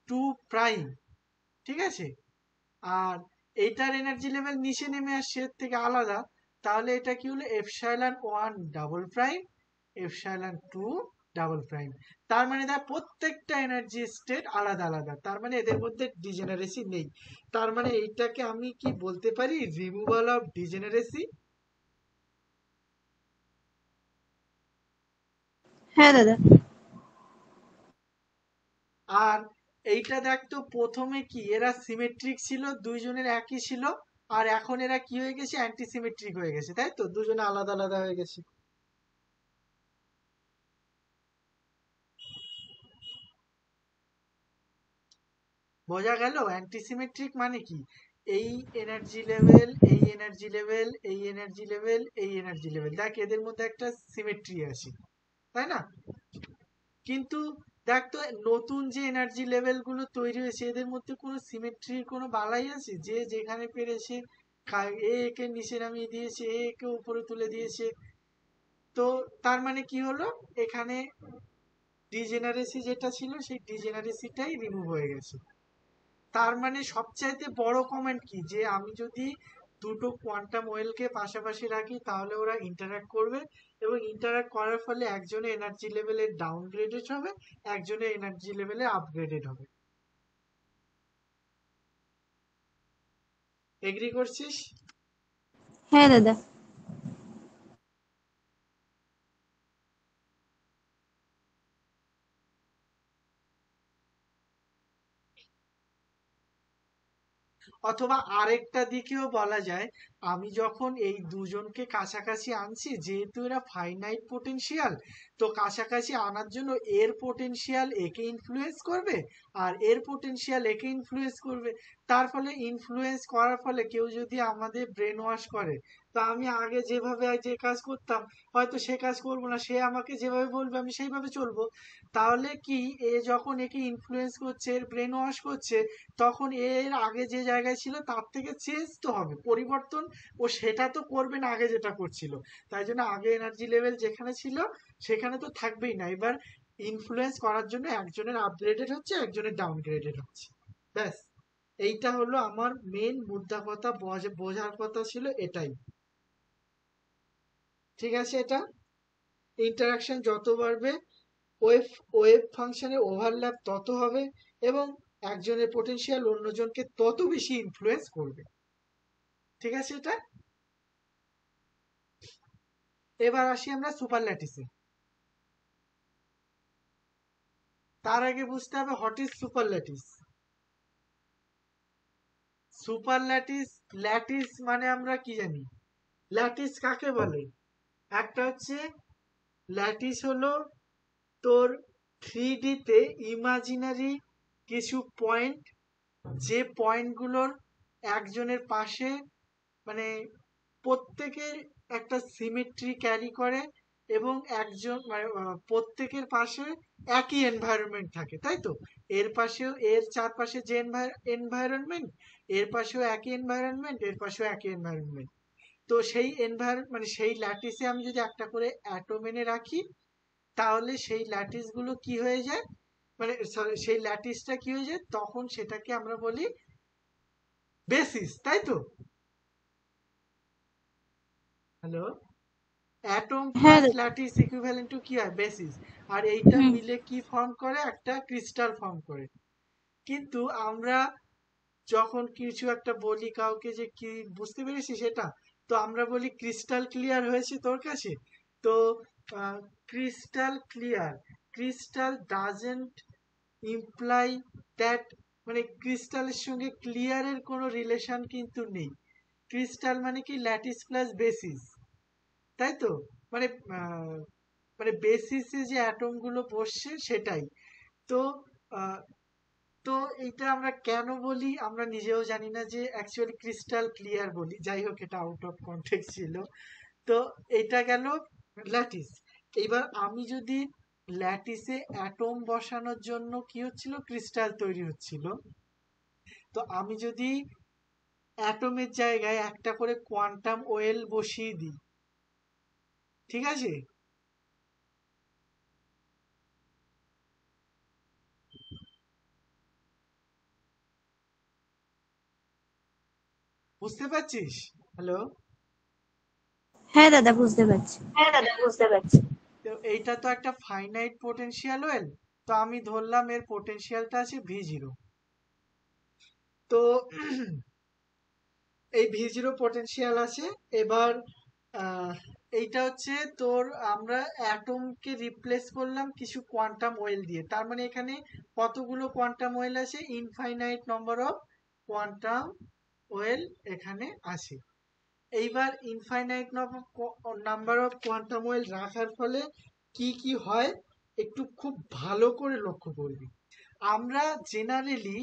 টু প্রাইম, ঠিক আছে? আর এইটার এনার্জি লেভেল নিচে নেমে আসছে এর থেকে আলাদা, তাহলে এটা কি হলো? Epsilon one double prime, epsilon two double prime. তার মানে তার প্রত্যেকটা এনার্জি স্টেট আলাদা আলাদা, তার মানে এদের মধ্যে ডিজেনারেসি নেই। তার মানে এইটাকে আমি কি বলতে পারি? Removal of degeneracy. হ্যাঁ দাদা। আর এইটা দেখতো প্রথমে কি এরা সিমেট্রিক ছিল, দুইজনের একই ছিল, আর এখন এরা কি হয়ে গেছে? অ্যান্টি সিমেট্রিক হয়ে গেছে, তাই তো? দুজনে আলাদা আলাদা হয়ে গেছে। বোঝা গেল অ্যান্টিসিমেট্রিক মানে কি? এই এনার্জি লেভেল, এই এনার্জি লেভেল, এই এনার্জি লেভেল, এই এনার্জি লেভেল, দেখ এদের মধ্যে একটা সিমেট্রি আছে, তাই না? কিন্তু দেখ তো, নতুন যে এনার্জি লেভেল গুলো তৈরি হয়েছে এদের মধ্যে কোনো সিমেট্রির কোনো বালাই আছে? যে যেখানে পেরেছে এ একে নিচে নামিয়ে দিয়েছে, এ একে উপরে তুলে দিয়েছে। তো তার মানে কি হলো? এখানে ডিজেনারেসি যেটা ছিল সেই ডিজেনারেসিটাই রিমুভ হয়ে গেছে। তার মানে সবচাইতে বড় কমেন্ট কি? যে আমি যদি দুটো কোয়ান্টাম ওয়েলকে পাশাপাশি রাখি তাহলে ওরা ইন্টারঅ্যাক্ট করবে, এবং ইন্টারঅ্যাক্ট করার ফলে একজনের এনার্জি লেভেলে ডাউনগ্রেডেড হবে, একজনের এনার্জি লেভেলে আপগ্রেডেড হবে। এগ্রি করছিস? হ্যাঁ দাদা। অথবা আরেকটা দিকেও বলা যায়, আমি যখন এই দুজনকে কাছাকাছি আনছি, যেহেতু এরা ফাইনাইট পোটেনশিয়াল, তো কাছাকাছি আনার জন্য এর পোটেনশিয়াল একে ইনফ্লুয়েন্স করবে আর এর পোটেনশিয়াল একে ইনফ্লুয়েন্স করবে। তার ফলে ইনফ্লুয়েন্স করার ফলে কেউ যদি আমাদের ব্রেন ওয়াশ করে, তো আমি আগে যেভাবে যে কাজ করতাম হয়তো সে কাজ করব না, সে আমাকে যেভাবে বলবে আমি সেইভাবে চলবো। তাহলে কি, এ যখন একে ইনফ্লুয়েন্স করছে, এর ব্রেন ওয়াশ করছে, তখন এর আগে যে জায়গায় ছিল তার থেকে চেঞ্জ তো হবে, পরিবর্তন ও সেটা তো করবে না আগে যেটা করছিল। তাই জন্য আগে এনার্জি লেভেল যেখানে ছিল সেখানে তো থাকবেই না। এবার ইনফ্লুয়েন্স করার জন্য একজনের আপগ্রেডেড হচ্ছে, একজনের ডাউনগ্রেডেড হচ্ছে। ব্যাস, এইটা হলো আমার মেন মুদ্রা কথা, বোঝার কথা ছিল এটাই। ঠিক আছে, এটা ইন্টারাকশন যত বাড়বে, ওয়েভ ওয়েভ ফাংশনের ওভারল্যাপ তত হবে, এবং একজনের পোটেনশিয়াল অন্যজনকে তত বেশি ইনফ্লুয়েন্স করবে। ঠিক আছে এটা। এবার আসি আমরা সুপারল্যাটিসে। তার আগে বুঝতে হবে হোয়াট ইজ সুপারল্যাটিস। সুপারল্যাটিস, ল্যাটিস মানে আমরা কি জানি? ল্যাটিস কাকে বলে? একটা হচ্ছে, ল্যাটিস হলো তোর 3D তে ইমাজিনারি কিছু পয়েন্ট, যে পয়েন্টগুলোর একজনের পাশে মানে প্রত্যেকের একটা সিমেট্রি ক্যারি করে, এবং একজন মানে প্রত্যেকের পাশে একই এনভায়রনমেন্ট থাকে, তাই তো? এর পাশেও, এর চারপাশে যে এনভায়রনমেন্ট, এর পাশেও একই এনভায়রনমেন্ট, এর পাশেও একই এনভায়রনমেন্ট। তো সেই মানে সেই ল্যাটিসে আমি যদি একটা করে অ্যাটম এনে রাখি, তাহলে সেই ল্যাটিস গুলো কি হয়ে যায়, মানে sorry, সেই ল্যাটিসটা কি হয়ে যায়, তখন সেটাকে আমরা বলি বেসিস, তাই তো? হ্যালো। অ্যাটম হ্যাঁ প্লাস দাদা। ল্যাটিস ইকুইভ্যালেন্ট টু কি হয়? বেসিস। আর এইটা হুম। মিলে কি ফর্ম করে? একটা ক্রিস্টাল ফর্ম করে। কিন্তু আমরা যখন কিছু একটা বলি কাউকে যে কি বুঝতে পেরেছি সেটা, তো আমরা বলি ক্রিস্টাল ক্লিয়ার হয়েছে তোর কাছে। তো crystal clear, crystal doesn't imply that, মানে ক্রিস্টালের সঙ্গে ক্লিয়ারের কোনো রিলেশন কিন্তু নেই। ক্রিস্টাল মানে কি? ল্যাটিস প্লাস বেসিস, তাই তো? মানে আহ, মানে বেসিসে যে অ্যাটম গুলো বসছে সেটাই তো। আহ, তো এইটা আমরা কেন বলি আমরা নিজেও জানি না, যে অ্যাকচুয়ালি ক্রিস্টাল ক্লিয়ার বলি। যাই হোক, এটা আউট অফ কন্টেক্সট ছিল। তো এটা গেল ল্যাটিস। এবার আমি যদি ল্যাটিসে অ্যাটম বসানোর জন্য কি হচ্ছিল, ক্রিস্টাল তৈরি হচ্ছিল, তো আমি যদি অ্যাটমের জায়গায় একটা করে কোয়ান্টাম ওয়েল বসিয়ে দিই, ঠিক আছে? বুঝতে পারছিস? হ্যালো। হ্যাঁ দাদা, বুঝতে পারছি। হ্যাঁ দাদা, বুঝতে পারছি। তো এইটা তো একটা ফাইনাইট পোটেনশিয়াল ওয়েল। তো আমি ধরলাম এর পোটেনশিয়ালটা আছে V0। তো এই V0 পোটেনশিয়াল আছে। এবার আহ, এইটা হচ্ছে তোর, আমরা অ্যাটমকে রিপ্লেস করলাম কিছু কোয়ান্টাম ওয়েল দিয়ে। তার মানে এখানে কতগুলো কোয়ান্টাম ওয়েল আছে? Infinite number of quantum well এখানে আছে। এইবার infinite number of quantum well রাখার ফলে কি কি হয় একটু খুব ভালো করে লক্ষ্য করবি। আমরা জেনারেলি,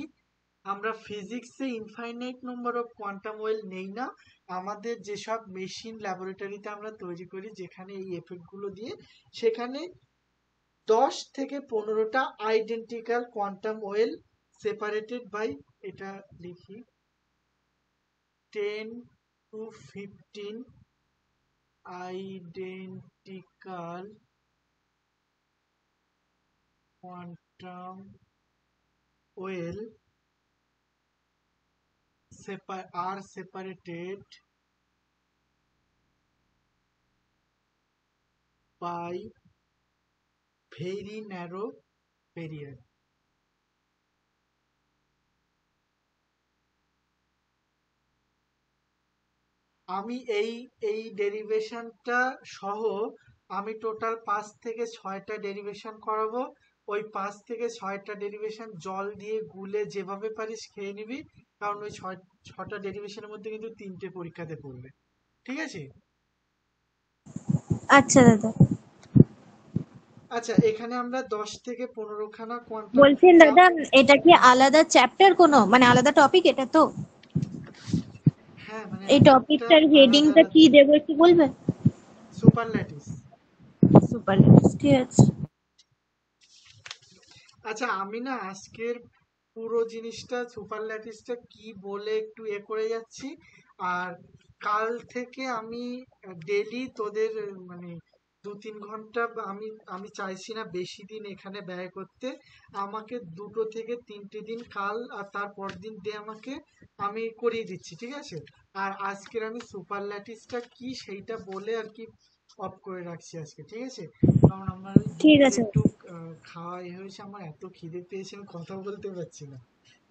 আমরা ফিজিক্সে infinite number of quantum well নেই না। আমাদের যেসব মেশিন ল্যাবরেটরিতে আমরা তৈরি করি, যেখানে এই এফেক্ট গুলো দিয়ে, সেখানে 10 থেকে 15টা identical quantum well separated by, এটা লিখি, 10 to 15 identical quantum well are separated by very narrow barrier. আমি এই এই ডেরিভেশনটা সহ আমি টোটাল 5 থেকে 6টা ডেরিভেশন করাবো। ওই 5 থেকে 6টা ডেরিভেশন জল দিয়ে গুলে যেভাবে পারিস খেয়ে নিবি, কারণ ওই 6টা ডেরিভেশনের মধ্যে কিন্তু 3টে পরীক্ষাতে পড়বে। ঠিক আছে? আচ্ছা দাদা। আচ্ছা, এখানে আমরা 10 থেকে 15 খানা কোয়ান্টাম বলছেন দাদা, এটা কি আলাদা চ্যাপ্টার কোনো, মানে আলাদা টপিক এটা তো? হ্যাঁ, মানে এই এক একটা টপিকটার আলাদা হেডিংটা আলাদা কি দেবো একটু বলবেন? সুপারল্যাটিস। সুপার, ঠিক আছে। আচ্ছা, আমি না আজকের পুরো জিনিসটা সুপারল্যাটিসটা কি বলে একটু করে যাচ্ছি। আর কাল থেকে আমি ডেলি তোদের মানে 2-3 ঘন্টা আমি আমি চাইছি না বেশি দিন এখানে ব্যয় করতে। আমাকে 2 থেকে 3টে দিন কাল আর তারপর দিন দিয়ে আমাকে আমি করিয়ে দিচ্ছি, ঠিক আছে? আর আজকের আমি সুপারল্যাটিসটা কি সেইটা বলে আর কি অফ করে রাখছি আজকে, ঠিক আছে? কারণ আমার ওই ঠিক দুপুরে আছে, একটু খাওয়া হয়েছে, আমার এত খিদে পেয়েছে আমি কথা বলতে পারছি না।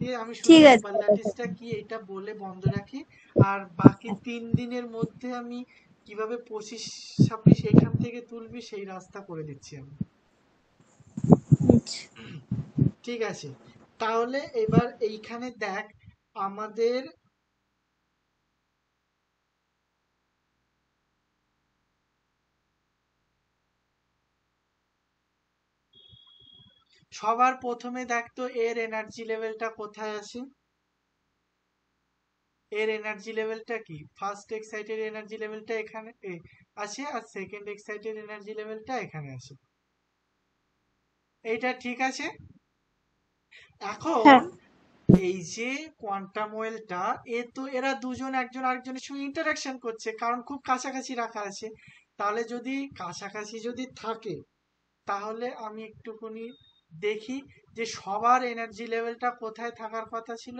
ঠিক আছে, আমি শুধু ঠিক আছে দাদা। সুপারল্যাটিসটা কি এটা বলে বন্ধ রাখি। আর বাকি 3 দিনের মধ্যে আমি কিভাবে 25-26 এখান থেকে তুলবি সেই রাস্তা করে দিচ্ছি আমি। আচ্ছা। ঠিক আছে, তাহলে এবার এইখানে দেখ আমাদের সবার প্রথমে দেখ তো এর এনার্জি লেভেলটা কোথায় আছে। এর এনার্জি লেভেলটা কি, ফার্স্ট এক্সাইটেড এনার্জি লেভেলটা এখানে আছে, আর সেকেন্ড এক্সাইটেড এনার্জি লেভেলটা এখানে আছে। এইটা ঠিক আছে। এখন হ্যাঁ এই যে কোয়ান্টাম ওয়েলটা, তো এরা দুজন একজন আরেকজনের সঙ্গে ইন্টারাকশন করছে, কারণ খুব কাছাকাছি রাখা আছে। তাহলে যদি কাছাকাছি যদি থাকে, তাহলে আমি একটুখানি দেখি যে সবার এনার্জি লেভেলটা কোথায় থাকার কথা ছিল।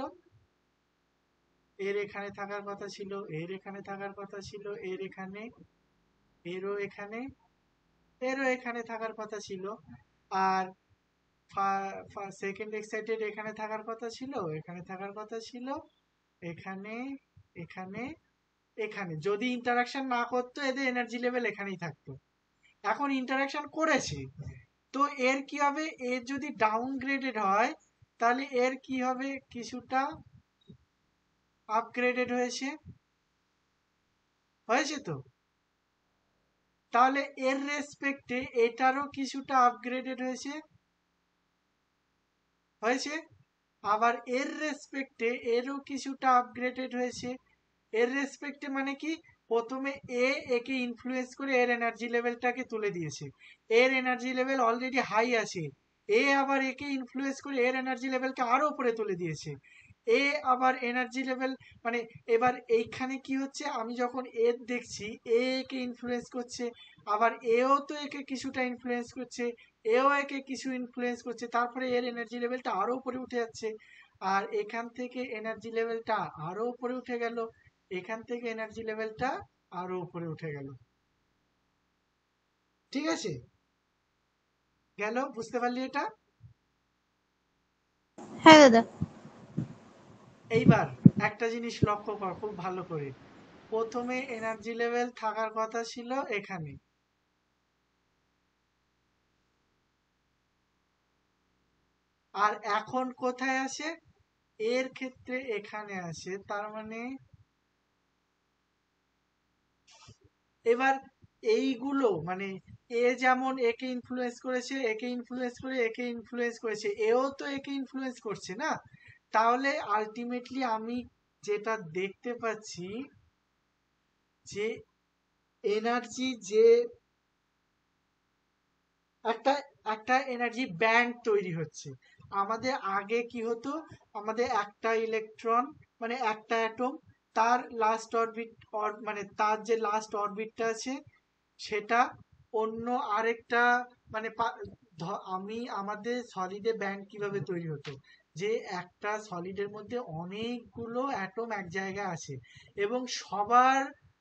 এর এখানে থাকার কথা ছিল, এর এখানে থাকার কথা ছিল, এর এখানে, এরও এখানে, এরও এখানে থাকার কথা ছিল। আর সেকেন্ড এক্সাইটেড এখানে থাকার কথা ছিল, এখানে থাকার কথা ছিল, এখানে, এখানে, এখানে। যদি ইন্টারাকশন না করতো এদের এনার্জি লেভেল এখানেই থাকতো। এখন ইন্টারাকশন করেছে, তো এর কি হবে, এর যদি ডাউনগ্রেডেড হয় তাহলে এর কি হবে, কিছুটা আপগ্রেডেড হয়েছে, হয়েছে তো। তাহলে এর রেসপেক্টে এটারও কিছুটা আপগ্রেডেড হয়েছে, হয়েছে। আবার এর রেসপেক্টে এরও কিছুটা আপগ্রেডেড হয়েছে। এর রেসপেক্টে মানে কি, প্রথমে একে ইনফ্লুয়েন্স করে এর এনার্জি লেভেলটাকে তুলে দিয়েছে। এর এনার্জি লেভেল অলরেডি হাই আছে, আবার একে ইনফ্লুয়েন্স করে এর এনার্জি লেভেলকে আরো উপরে তুলে দিয়েছে। আবার এনার্জি লেভেল মানে, এবার এইখানে কি হচ্ছে, আমি যখন দেখছি একে ইনফ্লুয়েন্স করছে, আবার এও তো একে কিছুটা ইনফ্লুয়েন্স করছে, এও একে কিছু ইনফ্লুয়েন্স করছে, তারপরে এর এনার্জি লেভেলটা আরো উপরে উঠে যাচ্ছে। আর এখান থেকে এনার্জি লেভেলটা আরো উপরে উঠে গেল, এখান থেকে এনার্জি লেভেলটা আরো উপরে উঠে গেল। ঠিক আছে, গেল, বুঝতে পারলি এটা? হ্যাঁ দাদা। এইবার একটা জিনিস লক্ষ্য কর খুব ভালো করে। প্রথমে এনার্জি লেভেল থাকার কথা ছিল এখানে, আর এখন কোথায় আসে, এর ক্ষেত্রে এখানে আসে। তার মানে এবার এইগুলো মানে যেমন একে ইনফ্লুয়েন্স করেছে, একে ইনফ্লুয়েন্স করে, একে ইনফ্লুয়েন্স করেছে, এও তো একে ইনফ্লুয়েন্স করছে না। তাহলে আলটিমেটলি আমি যেটা দেখতে পাচ্ছি যে এনার্জি যে একটা একটা এনার্জি ব্যান্ড তৈরি হচ্ছে। আমাদের আগে কি হতো, আমাদের একটা ইলেকট্রন মানে একটা অ্যাটম, তার লাস্ট অরবিট মানে তার যে লাস্ট অরবিটটা আছে সেটা অন্য আরেকটা মানে আমি আমাদের সলিডে ব্যান্ড কিভাবে তৈরি হতো, যে একটা সলিডের মধ্যে অনেকগুলো অ্যাটম এক জায়গায় আছে, এবং সবার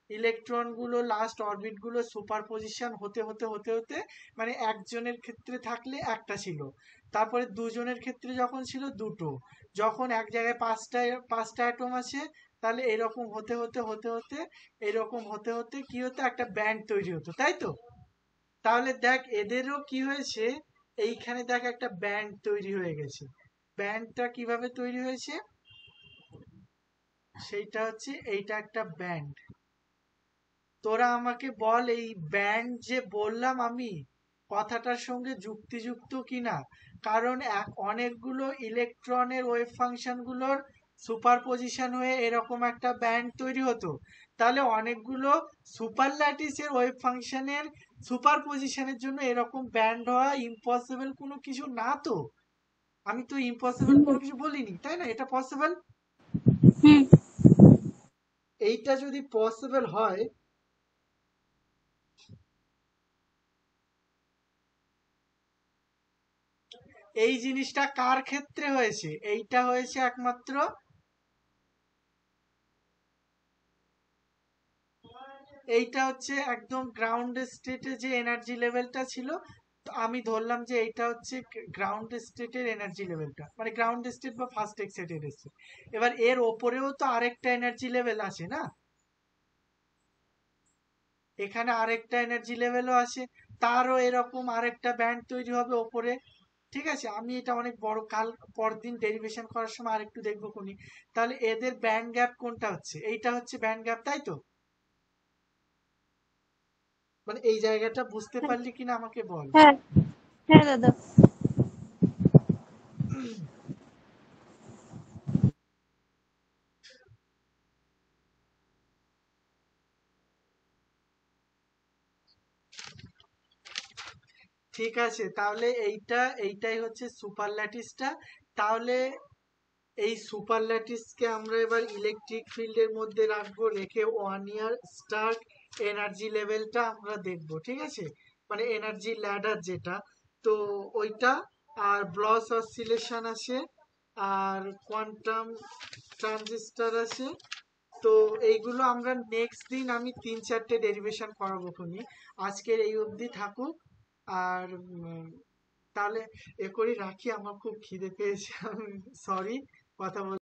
ইলেকট্রন গুলো লাস্ট অরবিট গুলো সুপার পজিশন হতে হতে হতে হতে মানে একজনের ক্ষেত্রে থাকলে একটা ছিল, তারপরে দুজনের ক্ষেত্রে যখন ছিল দুটো, যখন এক জায়গায় পাঁচটা পাঁচটা অ্যাটম আছে, তাহলে এরকম হতে হতে হতে হতে এরকম হতে হতে কি হতো, একটা ব্যান্ড তৈরি হতো, তাই তো? তাহলে দেখ এদেরও কি হয়েছে, এইখানে দেখ একটা ব্যান্ড তৈরি হয়ে গেছে। ব্যান্ডটা কিভাবে তৈরি হয়েছে, সেইটা হচ্ছে এইটা একটা ব্যান্ড। তোরা আমাকে বল এই ব্যান্ড যে বললাম আমি, কথাটার সঙ্গে যুক্তিযুক্ত কিনা। কারণ অনেকগুলো ইলেকট্রনের ওয়েভ ফাংশন গুলোর সুপারপজিশন হয়ে এরকম একটা ব্যান্ড তৈরি হতো। তাহলে অনেকগুলো সুপারল্যাটিসের ওয়েভ ফাংশনের সুপারপজিশনের জন্য এরকম ব্যান্ড হওয়া ইম্পসিবল কোনো কিছু না তো। আমি তো ইম্পসিবল কোনো কিছু বলিনি, তাই না? এটা পসিবল। হুম। এইটা যদি পসিবল হয়, এই জিনিসটা কার ক্ষেত্রে হয়েছে? এইটা হয়েছে একমাত্র এইটা হচ্ছে একদম গ্রাউন্ড স্টেটে যে এনার্জি লেভেলটা ছিল, তো আমি ধরলাম যে এইটা হচ্ছে গ্রাউন্ড স্টেটের এনার্জি লেভেলটা, মানে গ্রাউন্ড স্টেট বা ফার্স্ট এক্সাইটেড স্টেট। এবার এর ওপরেও তো আরেকটা এনার্জি লেভেল আছে না, এখানে আরেকটা এনার্জি লেভেলও আছে, তারও এরকম আরেকটা ব্যান্ড তৈরি হবে ওপরে। ঠিক আছে, আমি এটা অনেক বড় কাল পরদিন ডেরিভেশন করার সময় আরেকটু দেখবো কোনি। তাহলে এদের ব্যান্ড গ্যাপ কোনটা হচ্ছে? এইটা হচ্ছে ব্যান্ড গ্যাপ, তাই তো? মানে এই জায়গাটা বুঝতে পারলি কিনা আমাকে বল। হ্যাঁ হ্যাঁ দাদা। ঠিক আছে, তাহলে এইটাই হচ্ছে সুপারল্যাটিসটা। তাহলে এই সুপারল্যাটিসকে আমরা এবার ইলেকট্রিক ফিল্ডের মধ্যে রাখবো, রেখে 1 ইয়ার স্টার্ক এনার্জি লেভেলটা আমরা দেখব। ঠিক আছে, মানে এনার্জি ল্যাডার যেটা, তো ওইটা। আর ব্লস অসিলেশন আছে, আর কোয়ান্টাম ট্রানজিস্টর আছে। তো এইগুলো আমরা নেক্সট দিন আমি 3-4টে ডেরিভেশন করাবো খুনি। আজকের এই অবধি থাকুক। আর তাহলে এ করি, রাখি, আমার খুব খিদে পেয়েছে। আমি সরি কথা বল